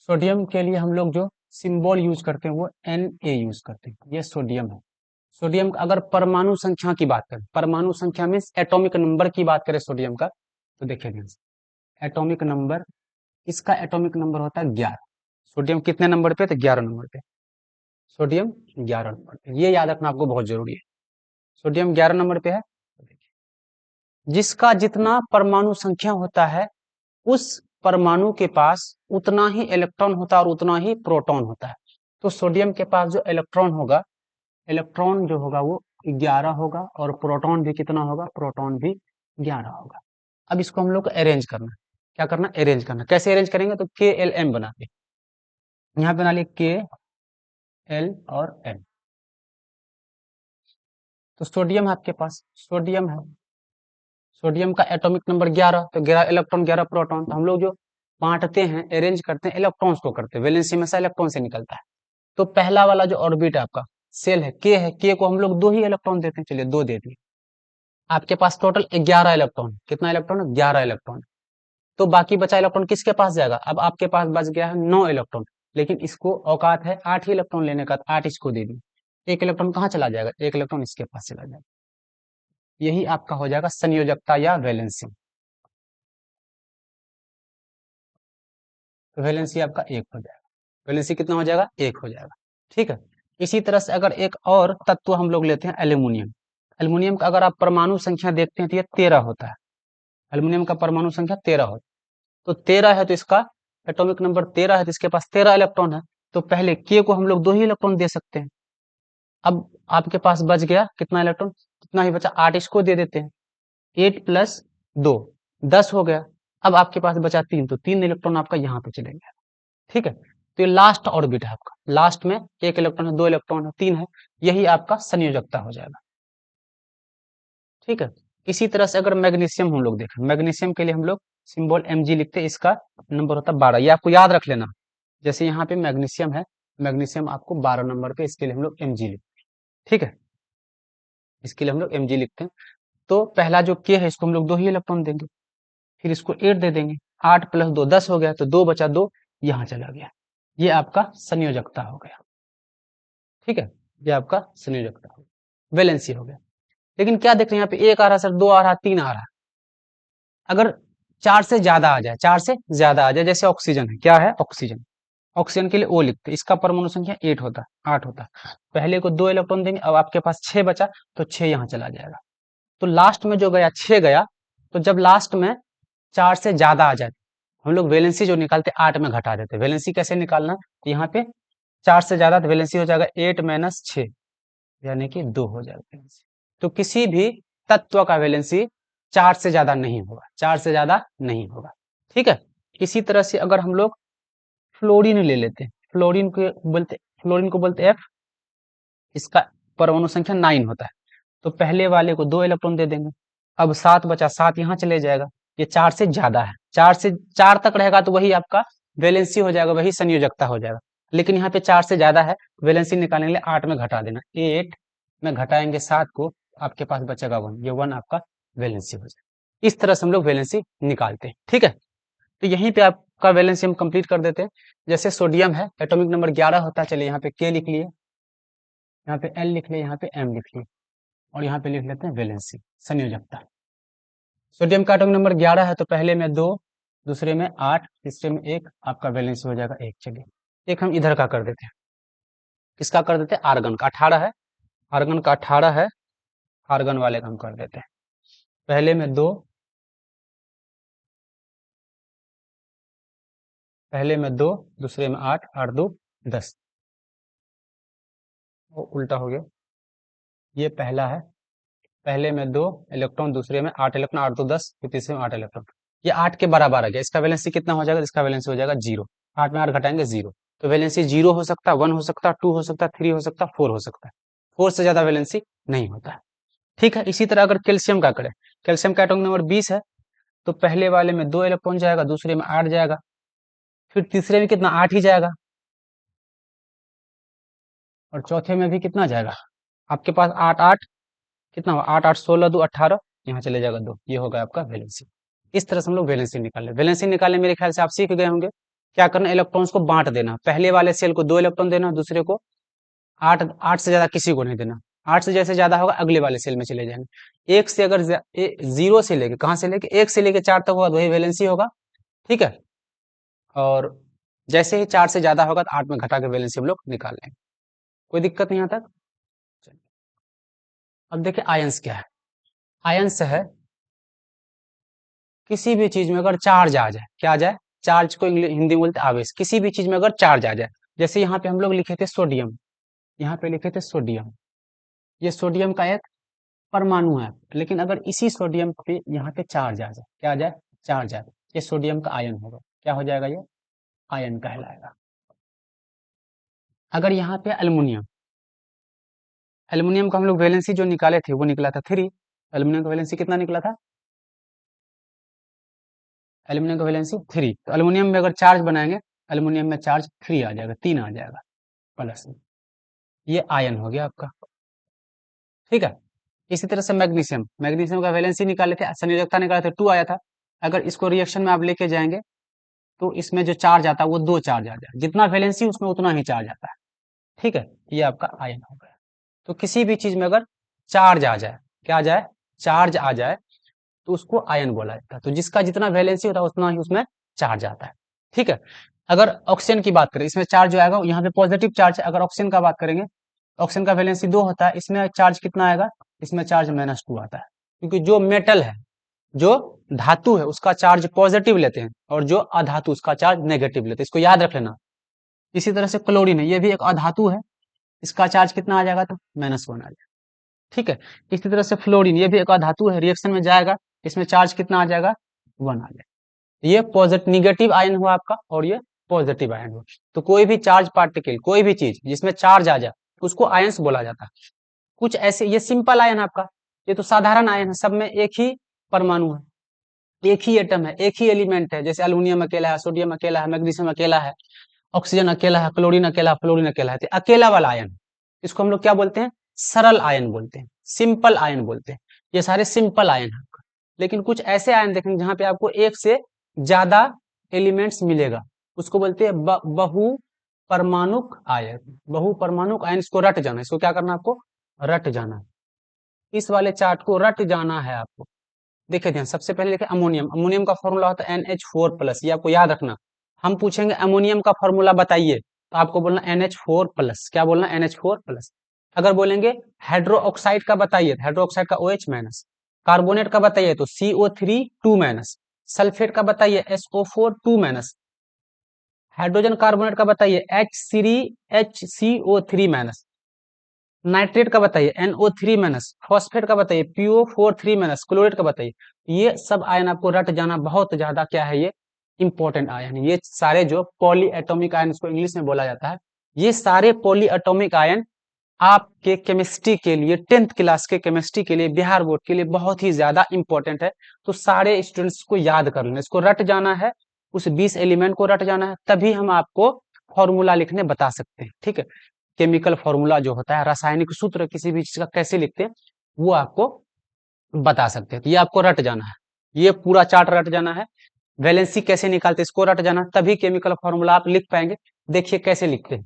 सोडियम के लिए हम लोग जो सिंबल यूज करते हैं वो Na यूज करते हैं, ये सोडियम है। सोडियम का अगर परमाणु संख्या की बात करें, परमाणु संख्या मीन्स एटॉमिक नंबर की बात करें सोडियम का, तो देखिए ध्यान से, एटॉमिक नंबर, इसका एटॉमिक नंबर होता है 11। सोडियम कितने नंबर पे, तो 11 नंबर पे, सोडियम 11 नंबर पे, ये याद रखना आपको बहुत जरूरी है। सोडियम 11 नंबर पे है। जिसका जितना परमाणु संख्या होता है, उस परमाणु के पास उतना ही इलेक्ट्रॉन होता है और उतना ही प्रोटॉन होता है। तो सोडियम के पास जो इलेक्ट्रॉन होगा, इलेक्ट्रॉन जो होगा वो 11 होगा, और प्रोटॉन भी कितना होगा, प्रोटॉन भी 11 होगा। अब इसको हम लोग को अरेंज करना है। क्या करना, अरेंज करना। कैसे अरेंज करेंगे, तो KLM बना के यहाँ बना लिए KL और M। तो सोडियम है आपके पास, सोडियम है, सोडियम का एटॉमिक नंबर 11, तो 11 इलेक्ट्रॉन 11 प्रोटॉन। तो हम लोग जो बांटते हैं, अरेंज करते हैं, इलेक्ट्रॉन्स को करते हैं, वैलेंसी में से इलेक्ट्रॉन से निकलता है। तो पहला वाला जो ऑर्बिट है आपका, सेल है, के को हम लोग 2 ही इलेक्ट्रॉन देते हैं, चलिए 2 दे दिए। आपके पास टोटल 11 इलेक्ट्रॉन, कितना इलेक्ट्रॉन है, 11 इलेक्ट्रॉन। तो बाकी बचा इलेक्ट्रॉन किसके पास जाएगा, अब आपके पास बच गया है 9 इलेक्ट्रॉन, लेकिन इसको औकात है 8 ही इलेक्ट्रॉन लेने का, 8 इसको दे दी। एक इलेक्ट्रॉन कहाँ चला जाएगा, एक इलेक्ट्रॉन इसके पास चला जाएगा। यही आपका हो जाएगा संयोजकता या वैलेंसी। तो वैलेंसी आपका 1 हो जाएगा, वैलेंसी कितना हो जाएगा, 1 हो जाएगा। ठीक है। इसी तरह से अगर एक और तत्व हम लोग लेते हैं, एल्यूमिनियम। एल्यूमिनियम का अगर आप परमाणु संख्या देखते हैं तो ये 13 होता है। एल्यूमिनियम का परमाणु संख्या 13 होता है। तो 13 है तो इसका एटॉमिक नंबर 13 है, तो इसके पास 13 इलेक्ट्रॉन है। तो पहले के को हम लोग 2 ही इलेक्ट्रॉन दे सकते हैं। अब आपके पास बच गया कितना इलेक्ट्रॉन, कितना ही बचा, 8 इसको दे देते हैं। 8 प्लस 2 10 हो गया। अब आपके पास बचा 3, तो 3 इलेक्ट्रॉन आपका यहाँ पे चले गया। ठीक है। तो ये लास्ट ऑर्बिट है आपका, लास्ट में 1 इलेक्ट्रॉन है, 2 इलेक्ट्रॉन है, 3 है, यही आपका संयोजकता हो जाएगा। ठीक है। इसी तरह से अगर मैग्नीशियम हम लोग देखें, मैग्नीशियम के लिए हम लोग सिंबल Mg लिखते हैं, इसका नंबर होता है 12, ये आपको याद रख लेना। जैसे यहाँ पे मैग्नीशियम है, मैग्नीशियम आपको 12 नंबर पे, इसके लिए हम लोग Mg लिखते हैं। ठीक है, इसके लिए हम लोग Mg लिखते हैं। तो पहला जो K है, इसको हम लोग 2 ही इलेक्ट्रॉन देंगे, फिर इसको 8 दे देंगे, 8 प्लस 2 10 हो गया, तो 2 बचा, 2 यहाँ चला गया। ये आपका संयोजकता हो गया। ठीक है, ये आपका संयोजकता हो गया, वैलेंसी हो गया। लेकिन क्या देख रहे हैं यहाँ पे, 1 आ रहा है सर, 2 आ रहा है, 3 आ रहा है। अगर 4 से ज्यादा आ जाए, 4 से ज्यादा आ जाए, जैसे ऑक्सीजन है, क्या है, ऑक्सीजन, ऑक्सीजन के लिए O लिखते हैं, इसका परमाणु संख्या 8 होता है, 8 होता है। पहले को 2 इलेक्ट्रॉन देंगे, अब आपके पास 6 बचा, तो 6 यहाँ चला जाएगा। तो लास्ट में जो गया 6 गया, तो जब लास्ट में 4 से ज्यादा आ जाए, हम लोग वैलेंसी जो निकालते 8 में घटा देते। वैलेंसी कैसे निकालना, तो यहाँ पे 4 से ज्यादा, तो वैलेंसी हो जाएगा 8 माइनस 6, यानी कि 2 हो जाएगा वैलेंसी। तो किसी भी तत्व का वैलेंसी 4 से ज्यादा नहीं होगा, 4 से ज्यादा नहीं होगा। ठीक है। इसी तरह से अगर हम लोग फ्लोरीन ले लेते हैं, फ्लोरीन को बोलते F, इसका परमाणु संख्या 9 होता है। तो पहले वाले को 2 इलेक्ट्रॉन दे देंगे, अब 7 बचा, 7 यहाँ चले जाएगा। ये 4 से ज्यादा है, 4 से 4 तक रहेगा तो वही आपका वैलेंसी हो जाएगा, वही संयोजकता हो जाएगा। लेकिन यहाँ पे 4 से ज्यादा है, वैलेंसी निकालने के लिए 8 में घटा देना, 8 में घटाएंगे 7 को, आपके पास बचेगा 1, ये 1 आपका वैलेंसी हो जाएगा। इस तरह से हम लोग वैलेंसी निकालते हैं। ठीक है। तो यहीं पे आपका वैलेंसी हम कंप्लीट कर देते हैं। जैसे सोडियम है, एटॉमिक नंबर 11 होता है, चलिए यहाँ पे K लिख लिए, यहाँ पे L लिख लिए, यहाँ पे M लिख लिए, और यहाँ पे लिख लेते हैं वैलेंसी, संयोजकता। सोडियम का एटॉमिक नंबर 11 है, तो पहले में 2, दूसरे में 8, तीसरे में 1, आपका वैलेंसी हो जाएगा 1। चलिए एक हम इधर का कर देते हैं, किसका कर देते हैं, आर्गन का 18 है, आर्गन का 18 है, आर्गन वाले का हम कर देते हैं। पहले में 2, पहले में 2, दूसरे में 8, 8 2 10, वो उल्टा हो गया, ये पहला है, पहले में 2 इलेक्ट्रॉन, दूसरे में 8 इलेक्ट्रॉन, 8 तो 10, फिर तीसरे में 8 इलेक्ट्रॉन। ये 8 के बराबर आ गया। इसका वैलेंसी कितना हो जाएगा? इसका वैलेंसी हो जाएगा 0। 8 में 8 घटाएंगे 0। तो वैलेंसी 0 हो सकता है, 1 हो सकता है, 2 हो सकता है, 3 हो सकता है, 4 हो सकता है। 4 से ज्यादा वैलेंसी नहीं होता है। ठीक है, इसी तरह अगर कैल्शियम का करें, कैल्शियम का एटॉमिक नंबर 20 है, तो पहले वाले में 2 इलेक्ट्रॉन जाएगा, दूसरे में 8 जाएगा, फिर तीसरे में कितना? 8 ही जाएगा, और चौथे में भी कितना जाएगा? आपके पास 8 8 कितना हुआ? 8 8 16 2 18, यहाँ चले जाएगा 2। ये होगा आपका वैलेंसी। इस तरह से हम लोग वैलेंसी निकाल ले। वैलेंसी निकालने मेरे ख्याल से आप सीख गए होंगे। क्या करना? इलेक्ट्रॉन्स को बांट देना। पहले वाले सेल को 2 इलेक्ट्रॉन देना, दूसरे को 8। 8 से ज्यादा किसी को नहीं देना। 8 से जैसे ज्यादा होगा अगले वाले सेल में चले जाएंगे। एक से अगर 0 से लेके, कहाँ से लेके? 1 से लेके 4 तक होगा, वही वैलेंसी होगा। ठीक है, और जैसे ही 4 से ज्यादा होगा तो 8 में घटा के वैलेंसी हम लोग निकाल लेंगे। कोई दिक्कत नहीं यहाँ तक? अब देखिए आयंस क्या है। आयंस है किसी भी चीज में अगर चार्ज आ जाए, क्या आ जाए? चार्ज को हिंदी में बोलते हैं आवेश। किसी भी चीज में अगर चार्ज आ जाए, जैसे यहाँ पे हम लोग लिखे थे सोडियम, यहाँ पे लिखे थे सोडियम, ये सोडियम का एक परमाणु है। लेकिन अगर इसी सोडियम पे यहाँ पे चार्ज आ जाए, क्या आ जाए? चार्ज आ जाए, ये सोडियम का आयन होगा। क्या हो जाएगा? ये आयन कहलाएगा। अगर यहाँ पे अल्युमिनियम, एल्युमिनियम का हम लोग वैलेंसी जो निकाले थे वो निकला था 3। एल्युमिनियम का वैलेंसी कितना निकला था? एल्युमिनियम का वैलेंसी 3। तो एल्युमिनियम में अगर चार्ज बनाएंगे, एल्युमिनियम में चार्ज 3 आ जाएगा, 3 आ जाएगा प्लस में। ये आयन हो गया आपका। ठीक है, इसी तरह से मैग्नीशियम, मैग्नीशियम का वैलेंसी निकाले थे, संयोजकता निकाले थे, 2 आया था। अगर इसको रिएक्शन में आप लेके जाएंगे तो इसमें जो चार्ज आता है वो 2 चार्ज आ जाए। जितना वैलेंसी उसमें उतना ही चार्ज आता है। ठीक है, ये आपका आयन हो गया। तो किसी भी चीज में अगर चार्ज आ जाए, क्या आ जाए? चार्ज आ जाए, तो उसको आयन बोला जाता है। तो जिसका जितना वैलेंसी होता है उतना ही उसमें चार्ज आता है। ठीक है, अगर ऑक्सीजन की बात करें, इसमें चार्ज जो आएगा यहाँ पे पॉजिटिव चार्ज है। अगर ऑक्सीजन का बात करेंगे, ऑक्सीजन का वैलेंसी 2 होता है, इसमें चार्ज कितना आएगा? इसमें चार्ज -2 आता है। क्योंकि जो मेटल है, जो धातु है, उसका चार्ज पॉजिटिव लेते हैं, और जो अधातु उसका चार्ज नेगेटिव लेते हैं। इसको याद रख लेना। इसी तरह से क्लोरीन है, ये भी एक अधातु है, इसका चार्ज कितना आ जाएगा? तो -1 आ जाएगा। ठीक है, इसी तरह से फ्लोरीन, ये भी एक धातु है, रिएक्शन में जाएगा, इसमें चार्ज कितना आ जाएगा? 1 आ जाएगा। ये पॉजिटिव निगेटिव आयन हुआ आपका, और ये पॉजिटिव आयन हुआ। तो कोई भी चार्ज पार्टिकल, कोई भी चीज जिसमें चार्ज आ जाए उसको आयंस बोला जाता है। कुछ ऐसे, ये सिंपल आयन है आपका, ये तो साधारण आयन है, सब में एक ही परमाणु है, एक ही एटम है, एक ही एलिमेंट है। जैसे अल्युमिनियम अकेला है, सोडियम अकेला है, मैग्नीशियम अकेला है, ऑक्सीजन अकेला है, क्लोरीन अकेला है, फ्लोरीन अकेला है। तो अकेला वाला आयन, इसको हम लोग क्या बोलते हैं? सरल आयन बोलते हैं, सिंपल आयन बोलते हैं। ये सारे सिंपल आयन है। लेकिन कुछ ऐसे आयन देखेंगे जहां पे आपको एक से ज्यादा एलिमेंट्स मिलेगा, उसको बोलते हैं बहु परमाणुक आयन। बहु परमाणुक आयन, इसको रट जाना, इसको क्या करना आपको? रट जाना। इस वाले चार्ट को रट जाना है आपको। देखिए ध्यान, सबसे पहले देखिए अमोनियम, अमोनियम का फॉर्मूला होता है NH4+, ये आपको याद रखना। हम पूछेंगे अमोनियम का फॉर्मूला बताइए, तो आपको बोलना NH4+। क्या बोलना? NH4+। अगर बोलेंगे हाइड्रोक्साइड का बताइए, हाइड्रोक्साइड का OH-, कार्बोनेट का बताइए तो CO3 2-, सल्फेट का बताइए SO4 2-, हाइड्रोजन कार्बोनेट का बताइए HCO3-, नाइट्रेट का बताइए NO3-, फॉस्फेट का बताइए PO4 3-, क्लोरेट का बताइए। ये सब आयन आपको रट जाना, बहुत ज्यादा क्या है, ये इंपॉर्टेंट आयन है। ये सारे जो पॉली एटॉमिक आयन, इसको इंग्लिश में बोला जाता है, ये सारे पॉली एटॉमिक आयन आपके केमिस्ट्री के लिए, 10th क्लास के केमिस्ट्री के लिए, बिहार बोर्ड के लिए बहुत ही ज्यादा इंपॉर्टेंट है। तो सारे स्टूडेंट्स को याद कर लेना, इसको रट जाना है, उस 20 एलिमेंट को रट जाना है, तभी हम आपको फॉर्मूला लिखने बता सकते हैं। ठीक है, केमिकल फॉर्मूला जो होता है, रासायनिक सूत्र किसी भी चीज का कैसे लिखते हैं, वो आपको बता सकते हैं। तो ये आपको रट जाना है, ये पूरा चार्ट रट जाना है। वैलेंसी कैसे निकालते हैं, इसको रट जाना, तभी केमिकल फॉर्मूला आप लिख पाएंगे। देखिए कैसे लिखते हैं,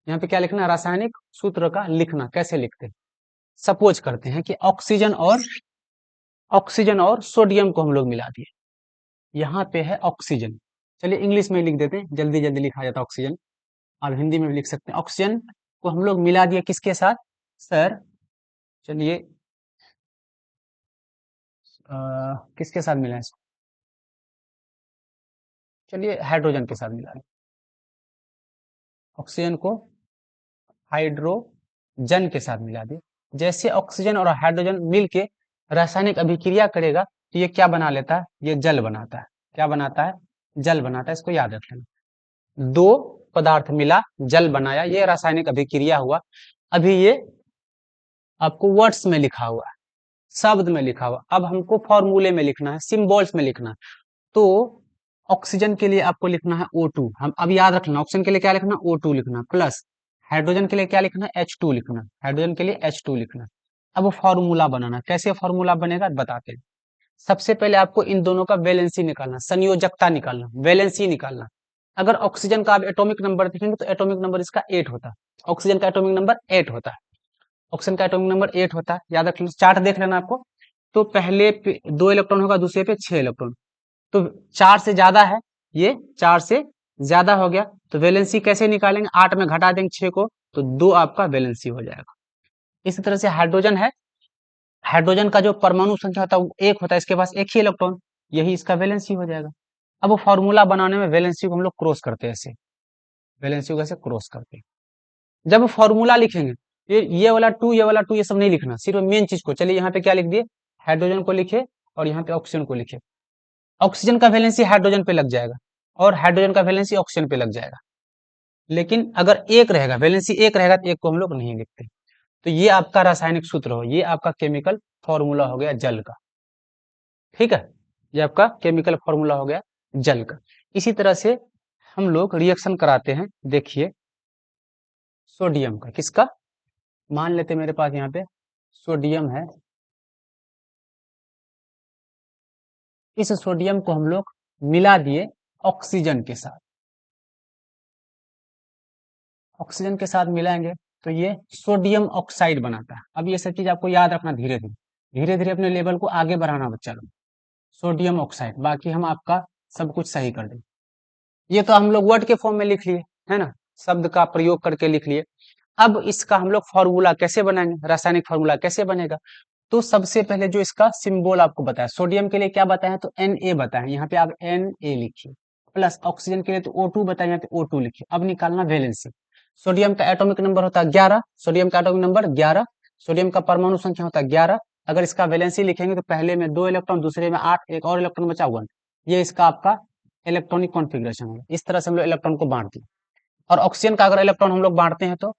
यहाँ पे क्या लिखना है? रासायनिक सूत्र का लिखना। कैसे लिखते हैं? सपोज करते हैं कि ऑक्सीजन और सोडियम को हम लोग मिला दिए, यहाँ पे है ऑक्सीजन। चलिए इंग्लिश में लिख देते हैं, जल्दी जल्दी लिखा जाता है ऑक्सीजन। आप हिंदी में भी लिख सकते हैं। ऑक्सीजन को हम लोग मिला दिए किसके साथ? सर चलिए, किसके साथ मिला है इसको? चलिए हाइड्रोजन के साथ मिला है। ऑक्सीजन को हाइड्रोजन के साथ मिला दिए, जैसे ऑक्सीजन और हाइड्रोजन मिलके रासायनिक अभिक्रिया करेगा तो ये क्या बना लेता है, ये जल बनाता है। क्या बनाता है, जल बनाता है, इसको याद रख लेना। दो पदार्थ मिला, जल बनाया, ये रासायनिक अभिक्रिया हुआ। अभी ये आपको वर्ड्स में लिखा हुआ है, शब्द में लिखा हुआ। अब हमको फॉर्मूले में लिखना है, सिंबल्स में लिखना है। तो ऑक्सीजन के लिए आपको लिखना है O2। हम अब याद रखना, ऑक्सीजन के लिए क्या लिखना, O2 लिखना, प्लस हाइड्रोजन के लिए क्या लिखना, H2 लिखना। हाइड्रोजन के लिए H2 लिखना। अब फॉर्मूला बनाना, कैसे फॉर्मूला बनेगा बताते हैं। सबसे पहले आपको इन दोनों का वैलेंसी निकालना, संयोजकता निकालना, वैलेंसी निकालना। अगर ऑक्सीजन का आप एटॉमिक नंबर देखेंगे तो एटॉमिक नंबर इसका 8 होता है। ऑक्सीजन का एटॉमिक नंबर 8 होता है। ऑक्सीजन का एटॉमिक नंबर 8 होता है, याद रख लो, चार्ट देख लेना आपको। तो पहले पे 2 इलेक्ट्रॉन होगा, दूसरे पे 6 इलेक्ट्रॉन। तो 4 से ज्यादा है, ये 4 से ज्यादा हो गया। तो वैलेंसी कैसे निकालेंगे, 8 में घटा देंगे 6 को, तो 2 आपका वैलेंसी हो जाएगा। इसी तरह से हाइड्रोजन है, हाइड्रोजन का जो परमाणु संख्या होता है वो 1 होता है, इसके पास एक ही इलेक्ट्रॉन, यही इसका वैलेंसी हो जाएगा। अब वो फॉर्मूला बनाने में वैलेंसी को हम लोग क्रॉस करते हैं, ऐसे वैलेंसी को ऐसे क्रॉस करते हैं। जब फॉर्मूला लिखेंगे, ये वाला 2, ये वाला 2, ये सब नहीं लिखना, सिर्फ मेन चीज को। चलिए यहाँ पे क्या लिख दिए, हाइड्रोजन को लिखे और यहाँ पे ऑक्सीजन को लिखे। ऑक्सीजन का वैलेंसी हाइड्रोजन पे लग जाएगा और हाइड्रोजन का वैलेंसी ऑक्सीजन पे लग जाएगा। लेकिन अगर एक रहेगा, वैलेंसी एक रहेगा, तो एक को हम लोग नहीं लिखते। तो ये आपका रासायनिक सूत्र हो, ये आपका केमिकल फॉर्मूला हो गया जल का। ठीक है, ये आपका केमिकल फॉर्मूला हो गया जल का। इसी तरह से हम लोग रिएक्शन कराते हैं, देखिए सोडियम का, किसका, मान लेते मेरे पास यहाँ पे सोडियम है। इस सोडियम को हम लोग मिला दिए ऑक्सीजन के साथ, ऑक्सीजन के साथ मिलाएंगे तो ये सोडियम ऑक्साइड बनाता है। अब ये सब चीज आपको याद रखना, धीरे धीरे धीरे धीरे अपने लेवल को आगे बढ़ाना बच्चा लोग। सोडियम ऑक्साइड, बाकी हम आपका सब कुछ सही कर देंगे। ये तो हम लोग वर्ड के फॉर्म में लिख लिए, है ना, शब्द का प्रयोग करके लिख लिए। अब इसका हम लोग फॉर्मूला कैसे बनाएंगे, रासायनिक फॉर्मूला कैसे बनेगा। तो सबसे पहले जो इसका सिंबल आपको बताया, सोडियम के लिए क्या बताया, तो Na बताया, यहाँ पे आप Na लिखिए, प्लस ऑक्सीजन के लिए तो O2 बताया, यहाँ पे O2 लिखिए। अब निकालना वैलेंसी। सोडियम का एटॉमिक नंबर होता है 11, सोडियम का एटॉमिक नंबर 11, सोडियम का परमाणु संख्या होता है 11। अगर इसका वैलेंसी लिखेंगे तो पहले में 2 इलेक्ट्रॉन, दूसरे में 8, एक और इलेक्ट्रॉन बचा 1। ये इसका आपका इलेक्ट्रॉनिक कॉन्फ़िगरेशन होगा। इस तरह से हम लोग इलेक्ट्रॉन को बांट दिए। और ऑक्सीजन का अगर इलेक्ट्रॉन हम लोग बांटते हैं तो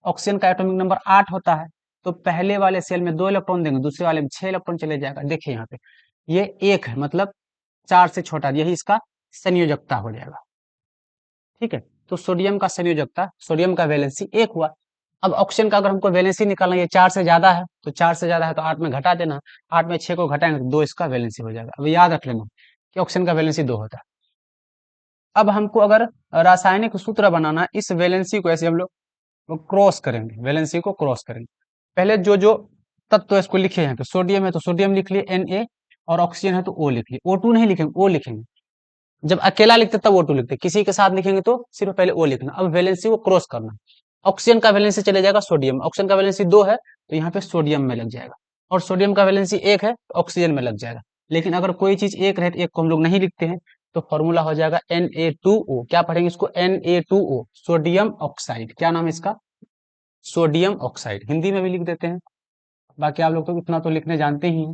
ऑक्सीजन का एटॉमिक नंबर 8 होता है। तो पहले वाले सेल में 2 इलेक्ट्रॉन देंगे, दूसरे वाले में 6 इलेक्ट्रॉन चले जाएगा। देखिए यहाँ पे ये 1 है, मतलब 4 से छोटा, यही इसका संयोजकता हो जाएगा। ठीक है, तो सोडियम का संयोजकता, सोडियम का वैलेंसी 1 हुआ। अब ऑक्सीजन का अगर हमको वैलेंसी निकालना, ये 4 से ज्यादा है, तो 4 से ज्यादा है तो 8 में घटा देना, 8 में 6 को घटाएंगे तो 2 इसका वैलेंसी हो जाएगा। अब याद रख लेना कि ऑक्सीजन का वैलेंसी 2 होता है। अब हमको अगर रासायनिक सूत्र बनाना है, इस वैलेंसी को ऐसे हम लोग क्रॉस करेंगे, वैलेंसी को क्रॉस करेंगे। पहले जो जो तत्व इसको लिखे हैं, तो सोडियम है तो सोडियम लिख लिए Na, और ऑक्सीजन है तो O लिख लिए। O2 नहीं लिखेंगे, O लिखेंगे। जब अकेला लिखते तब O2 लिखते, किसी के साथ लिखेंगे तो सिर्फ पहले O लिखना। अब वैलेंसी को क्रॉस करना, ऑक्सीजन का वैलेंसी चले जाएगा सोडियम, ऑक्सीजन का वैलेंसी 2 है तो यहाँ पे सोडियम में लग जाएगा, और सोडियम का वैलेंसी 1 है तो ऑक्सीजन में लग जाएगा। लेकिन अगर कोई चीज एक रहे तो एक को हम लोग नहीं लिखते हैं, तो फॉर्मूला हो जाएगा Na2O। क्या पढ़ेंगे इसको, Na2O, सोडियम ऑक्साइड। क्या नाम है इसका, सोडियम ऑक्साइड। हिंदी में भी लिख देते हैं, बाकी आप लोग तो इतना तो लिखने जानते ही हैं,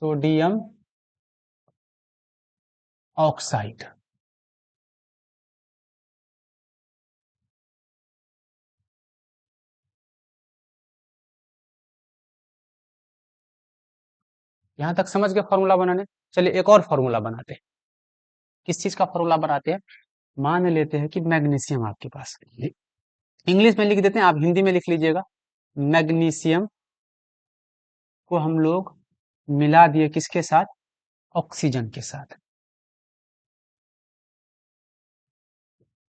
सोडियम ऑक्साइड। यहां तक समझ गए फॉर्मूला बनाने। चलिए एक और फॉर्मूला बनाते हैं। किस चीज का फॉर्मूला बनाते हैं, मान लेते हैं कि मैग्नीशियम आपके पास, इंग्लिश में लिख देते हैं, आप हिंदी में लिख लीजिएगा। मैग्नीशियम को हम लोग मिला दिए किसके साथ, ऑक्सीजन के साथ।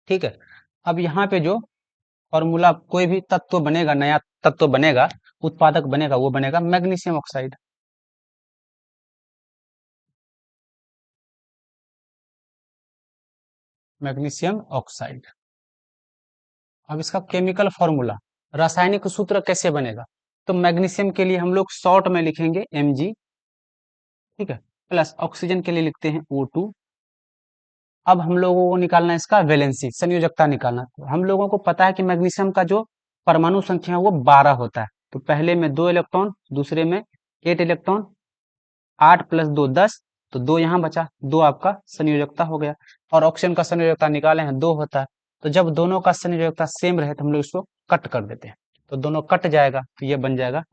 ठीक है, अब यहाँ पे जो फॉर्मूला, कोई भी तत्व बनेगा, नया तत्व बनेगा, उत्पादक बनेगा, वो बनेगा मैग्नीशियम ऑक्साइड। Magnesium oxide. अब इसका केमिकल फॉर्मूला, रासायनिक सूत्र कैसे बनेगा, तो मैग्नीशियम के लिए हम लोग शॉर्ट में लिखेंगे Mg। ठीक है, प्लस ऑक्सीजन के लिए लिखते हैं O2। अब हम लोगों को निकालना है इसका वैलेंसी, संयोजकता निकालना। हम लोगों को पता है कि मैग्नीशियम का जो परमाणु संख्या है वो 12 होता है। तो पहले में 2 इलेक्ट्रॉन, दूसरे में 8 इलेक्ट्रॉन, 8 + 2 10, तो 2 यहाँ बचा, 2 आपका संयोजकता हो गया। और ऑक्सीजन का संयोजकता निकाले हैं 2 होता है, तो जब दोनों का संयोजकता सेम रहे तो हम लोग इसको कट कर देते हैं, तो दोनों कट जाएगा, तो ये बन जाएगा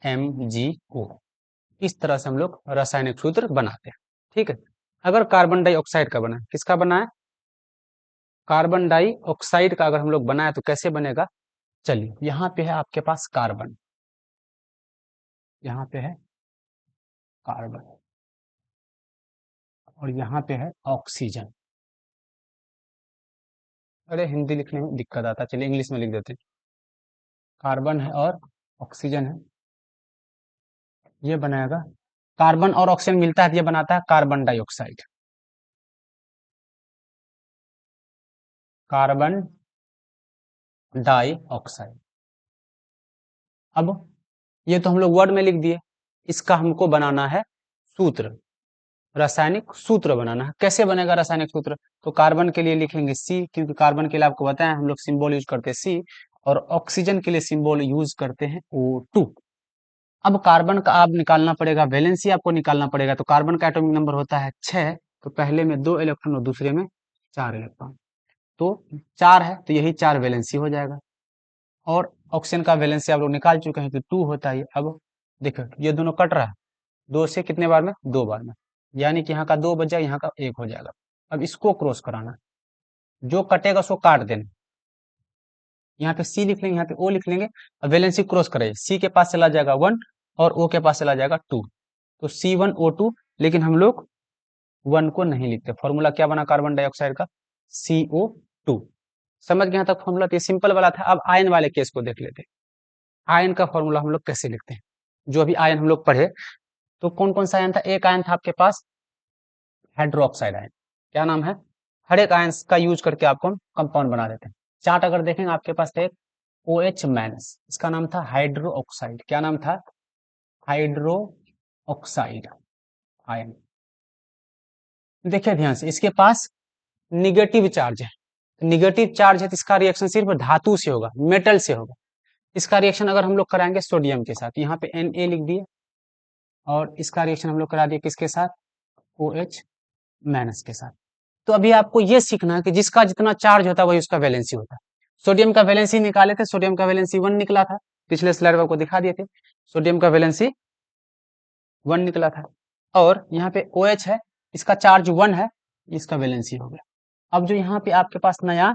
MgO। इस तरह से हम लोग रासायनिक सूत्र बनाते हैं। ठीक है, अगर कार्बन डाइऑक्साइड का बना है, किसका बना है, कार्बन डाइऑक्साइड का अगर हम लोग बनाए तो कैसे बनेगा, चलिए यहाँ पे है आपके पास कार्बन, यहाँ पे है कार्बन, और यहाँ पे है ऑक्सीजन। अरे हिंदी लिखने में दिक्कत आता है, चलिए इंग्लिश में लिख देते हैं। कार्बन है और ऑक्सीजन है, ये बनाएगा, कार्बन और ऑक्सीजन मिलता है तो ये बनाता है कार्बन डाइऑक्साइड। Carbon dioxide. अब ये तो हम लोग वर्ड में लिख दिए, इसका हमको बनाना है सूत्र, रासायनिक सूत्र बनाना है। कैसे बनेगा रासायनिक सूत्र, तो कार्बन के लिए लिखेंगे C, क्योंकि कार्बन के लिए आपको बताया हम लोग सिंबल यूज करते हैं C, और ऑक्सीजन के लिए सिंबल यूज करते हैं O2। अब कार्बन का आप निकालना पड़ेगा, वैलेंसी आपको निकालना पड़ेगा, तो कार्बन का एटॉमिक नंबर होता है 6, तो पहले में 2 इलेक्ट्रॉन और दूसरे में 4 इलेक्ट्रॉन, तो 4 है तो यही 4 वैलेंसी हो जाएगा। और ऑक्सीजन का वैलेंसी आप लोग निकाल चुके हैं तो 2 होता है। अब देखो ये दोनों कट रहा है, 2 से कितने बार में, 2 बार में, यानी कि यहाँ का 2 बच जाएगा, यहाँ का 1 हो जाएगा। अब इसको क्रॉस कराना, जो कटेगा उसको काट देना, यहाँ पे C लिख लेंगे, यहाँ पे O लिख लेंगे, और वैलेंसी क्रॉस करेंगे, C के पास चला जाएगा 1 और O के पास चला जाएगा 2, तो C1O2, लेकिन हम लोग 1 को नहीं लिखते। फॉर्मूला क्या बना कार्बन डाइऑक्साइड का, CO2। समझ गए यहाँ तक फॉर्मूला, तो ये सिंपल वाला था। अब आयन वाले केस को देख लेते हैं, आयन का फॉर्मूला हम लोग कैसे लिखते हैं। जो अभी आयन हम लोग पढ़े, तो कौन कौन सा आयन था, एक आयन था आपके पास हाइड्रोक्साइड आयन, क्या नाम है, हर एक आयन का यूज करके आपको हम कंपाउंड बना देते हैं। चार्ट अगर देखेंगे आपके पास था एक OH माइनस, इसका नाम था हाइड्रो ऑक्साइड, क्या नाम था, हाइड्रो ऑक्साइड आयन। देखिए ध्यान से, इसके पास निगेटिव चार्ज है, निगेटिव चार्ज है तो इसका रिएक्शन सिर्फ धातु से होगा, मेटल से होगा। इसका रिएक्शन अगर हम लोग कराएंगे सोडियम के साथ, यहाँ पे Na लिख दिए, और इसका रिएक्शन हम लोग करा दिए किसके साथ, OH माइनस के साथ। तो अभी आपको ये सीखना है कि जिसका जितना चार्ज होता है वही उसका वैलेंसी होता है। सोडियम का वैलेंसी निकाले थे, सोडियम का वैलेंसी 1 निकला था, पिछले स्लाइड में आपको दिखा दिए थे, सोडियम का वैलेंसी 1 निकला था। और यहाँ पे OH है, इसका चार्ज 1 है, इसका वैलेंसी हो गया। अब जो यहाँ पे आपके पास नया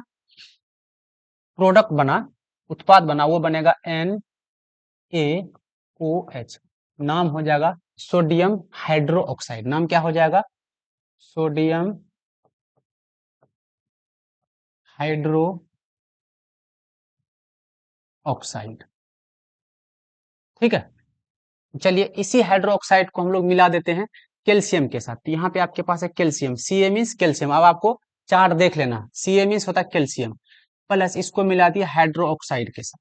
प्रोडक्ट बना, उत्पाद बना, वो बनेगा NaOH, नाम हो जाएगा सोडियम हाइड्रो ऑक्साइड। नाम क्या हो जाएगा, सोडियम हाइड्रो ऑक्साइड। ठीक है, चलिए इसी हाइड्रो ऑक्साइड को हम लोग मिला देते हैं कैल्शियम के साथ। यहाँ पे आपके पास है कैल्शियम, Ca मीन्स कैल्शियम। अब आपको चार्ट देख लेना, Ca मीन्स होता है कैल्शियम, प्लस इसको मिला दिया हाइड्रो ऑक्साइड के साथ,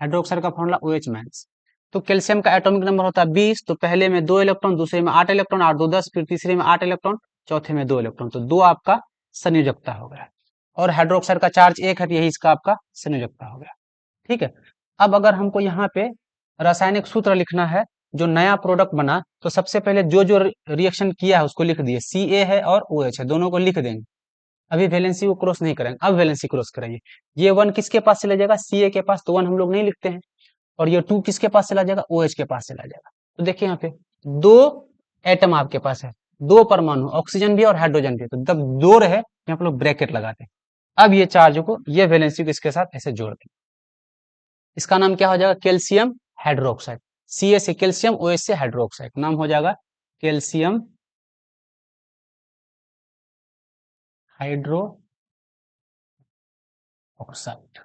हाइड्रो ऑक्साइड का फॉर्मूला OH माइनस। तो कैल्शियम का एटॉमिक नंबर होता है 20, तो पहले में 2 इलेक्ट्रॉन, दूसरे में 8 इलेक्ट्रॉन, 8 2 10, फिर तीसरे में 8 इलेक्ट्रॉन, चौथे में 2 इलेक्ट्रॉन, तो 2 आपका संयोजकता हो गया। और हाइड्रोक्साइड का चार्ज 1 है, तो यही इसका आपका संयोजकता हो गया। ठीक है, अब अगर हमको यहाँ पे रासायनिक सूत्र लिखना है, जो नया प्रोडक्ट बना, तो सबसे पहले जो जो रिएक्शन किया है उसको लिख दिए, Ca है और OH है, दोनों को लिख देंगे। अभी वैलेंसी को क्रॉस नहीं करेंगे, अब वैलेंसी क्रॉस करेंगे। ये 1 किसके पास चला जाएगा, Ca के पास, तो 1 हम लोग नहीं लिखते हैं। और ये 2 किसके पास चला जाएगा, OH के पास चला जाएगा। तो देखिए यहाँ पे 2 एटम आपके पास है, 2 परमाणु, ऑक्सीजन भी और हाइड्रोजन भी, तो जब 2 रहे यहाँ पे लोग ब्रैकेट लगाते हैं। अब ये चार्ज को, ये वैलेंसी को इसके साथ ऐसे जोड़ दें, इसका नाम क्या हो जाएगा, कैल्शियम हाइड्रोक्साइड। Ca से कैल्शियम, OH से हाइड्रोक्साइड, नाम हो जाएगा कैल्शियम हाइड्रो ऑक्साइड।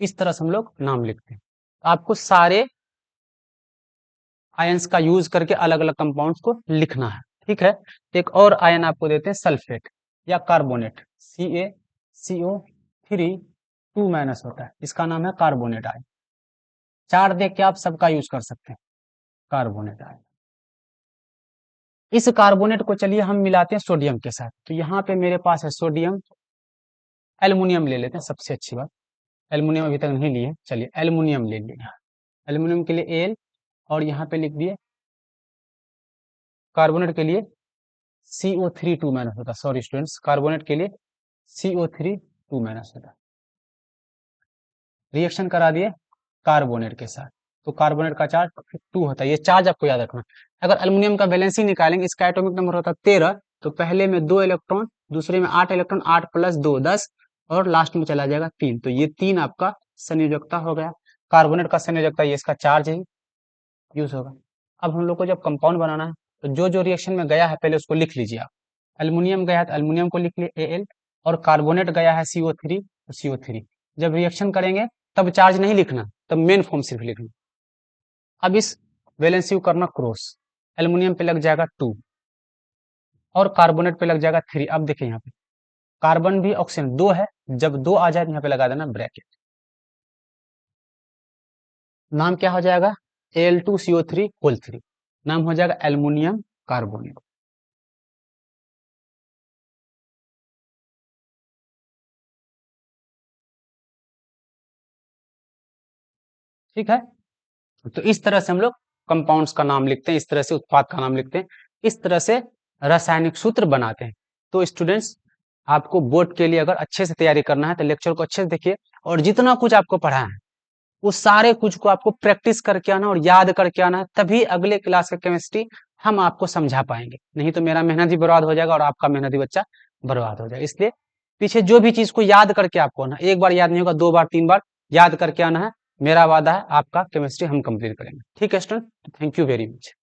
इस तरह से हम लोग नाम लिखते हैं। आपको सारे आयंस का यूज करके अलग अलग कंपाउंड्स को लिखना है। ठीक है, एक और आयन आपको देते हैं सल्फेट या कार्बोनेट, CaCO3 2 माइनस होता है, इसका नाम है कार्बोनेट आयन। चार देख के आप सबका यूज कर सकते हैं, कार्बोनेट आयन। इस कार्बोनेट को चलिए हम मिलाते हैं सोडियम के साथ, तो यहाँ पे मेरे पास है सोडियम, एल्युमिनियम ले लेते हैं सबसे अच्छी बात, एल्युमिनियम अभी तक नहीं लिए, चलिए एल्युमिनियम ले लिए। एल्युमिनियम के लिए एल, और यहाँ पे लिख दिए कार्बोनेट के लिए CO3 2 माइनस होता है, सॉरी स्टूडेंट्स, कार्बोनेट के लिए CO3 2 माइनस होता है। रिएक्शन करा दिए कार्बोनेट के साथ, तो कार्बोनेट का चार्ज 2 होता है, ये चार्ज आपको याद रखना। अगर एल्युमिनियम का वैलेंसी निकालेंगे, इसका एटॉमिक नंबर होता है 13, तो पहले में 2 इलेक्ट्रॉन, दूसरे में 8 इलेक्ट्रॉन, 8 प्लस 2 10, और लास्ट में चला जाएगा 3, तो ये 3 आपका संयोजकता हो गया। कार्बोनेट का संयोजकता, ये इसका चार्ज ही यूज होगा। अब हम लोग को जब कंपाउंड बनाना है, तो जो जो रिएक्शन में गया है पहले उसको लिख लीजिए आप। एल्युमिनियम गया है तो एल्युमिनियम को लिख लिए Al, और कार्बोनेट गया है CO3 तो CO3। जब रिएक्शन करेंगे तब चार्ज नहीं लिखना, तब मेन फॉर्म सिर्फ लिखना। अब इस वैलेंसी को करना क्रॉस, एल्युमिनियम पे लग जाएगा 2 और कार्बोनेट पे लग जाएगा 3। अब देखिए यहाँ पे कार्बन भी ऑक्सीजन 2 है, जब 2 आ जाए तो यहाँ पे लगा देना ब्रैकेट, नाम क्या हो जाएगा Al2CO3 होल 3, नाम हो जाएगा एल्युमिनियम कार्बोनेट। ठीक है, तो इस तरह से हम लोग कंपाउंड्स का नाम लिखते हैं, इस तरह से उत्पाद का नाम लिखते हैं, इस तरह से रासायनिक सूत्र बनाते हैं। तो स्टूडेंट्स, आपको बोर्ड के लिए अगर अच्छे से तैयारी करना है तो लेक्चर को अच्छे से देखिए, और जितना कुछ आपको पढ़ा है उस सारे कुछ को आपको प्रैक्टिस करके आना और याद करके आना है, तभी अगले क्लास का केमिस्ट्री हम आपको समझा पाएंगे, नहीं तो मेरा मेहनत ही बर्बाद हो जाएगा और आपका मेहनती बच्चा बर्बाद हो जाएगा। इसलिए पीछे जो भी चीज को याद करके आपको आना, एक बार याद नहीं होगा, 2 बार 3 बार याद करके आना है। मेरा वादा है आपका केमिस्ट्री हम कंप्लीट करेंगे। ठीक है student, thank you very much.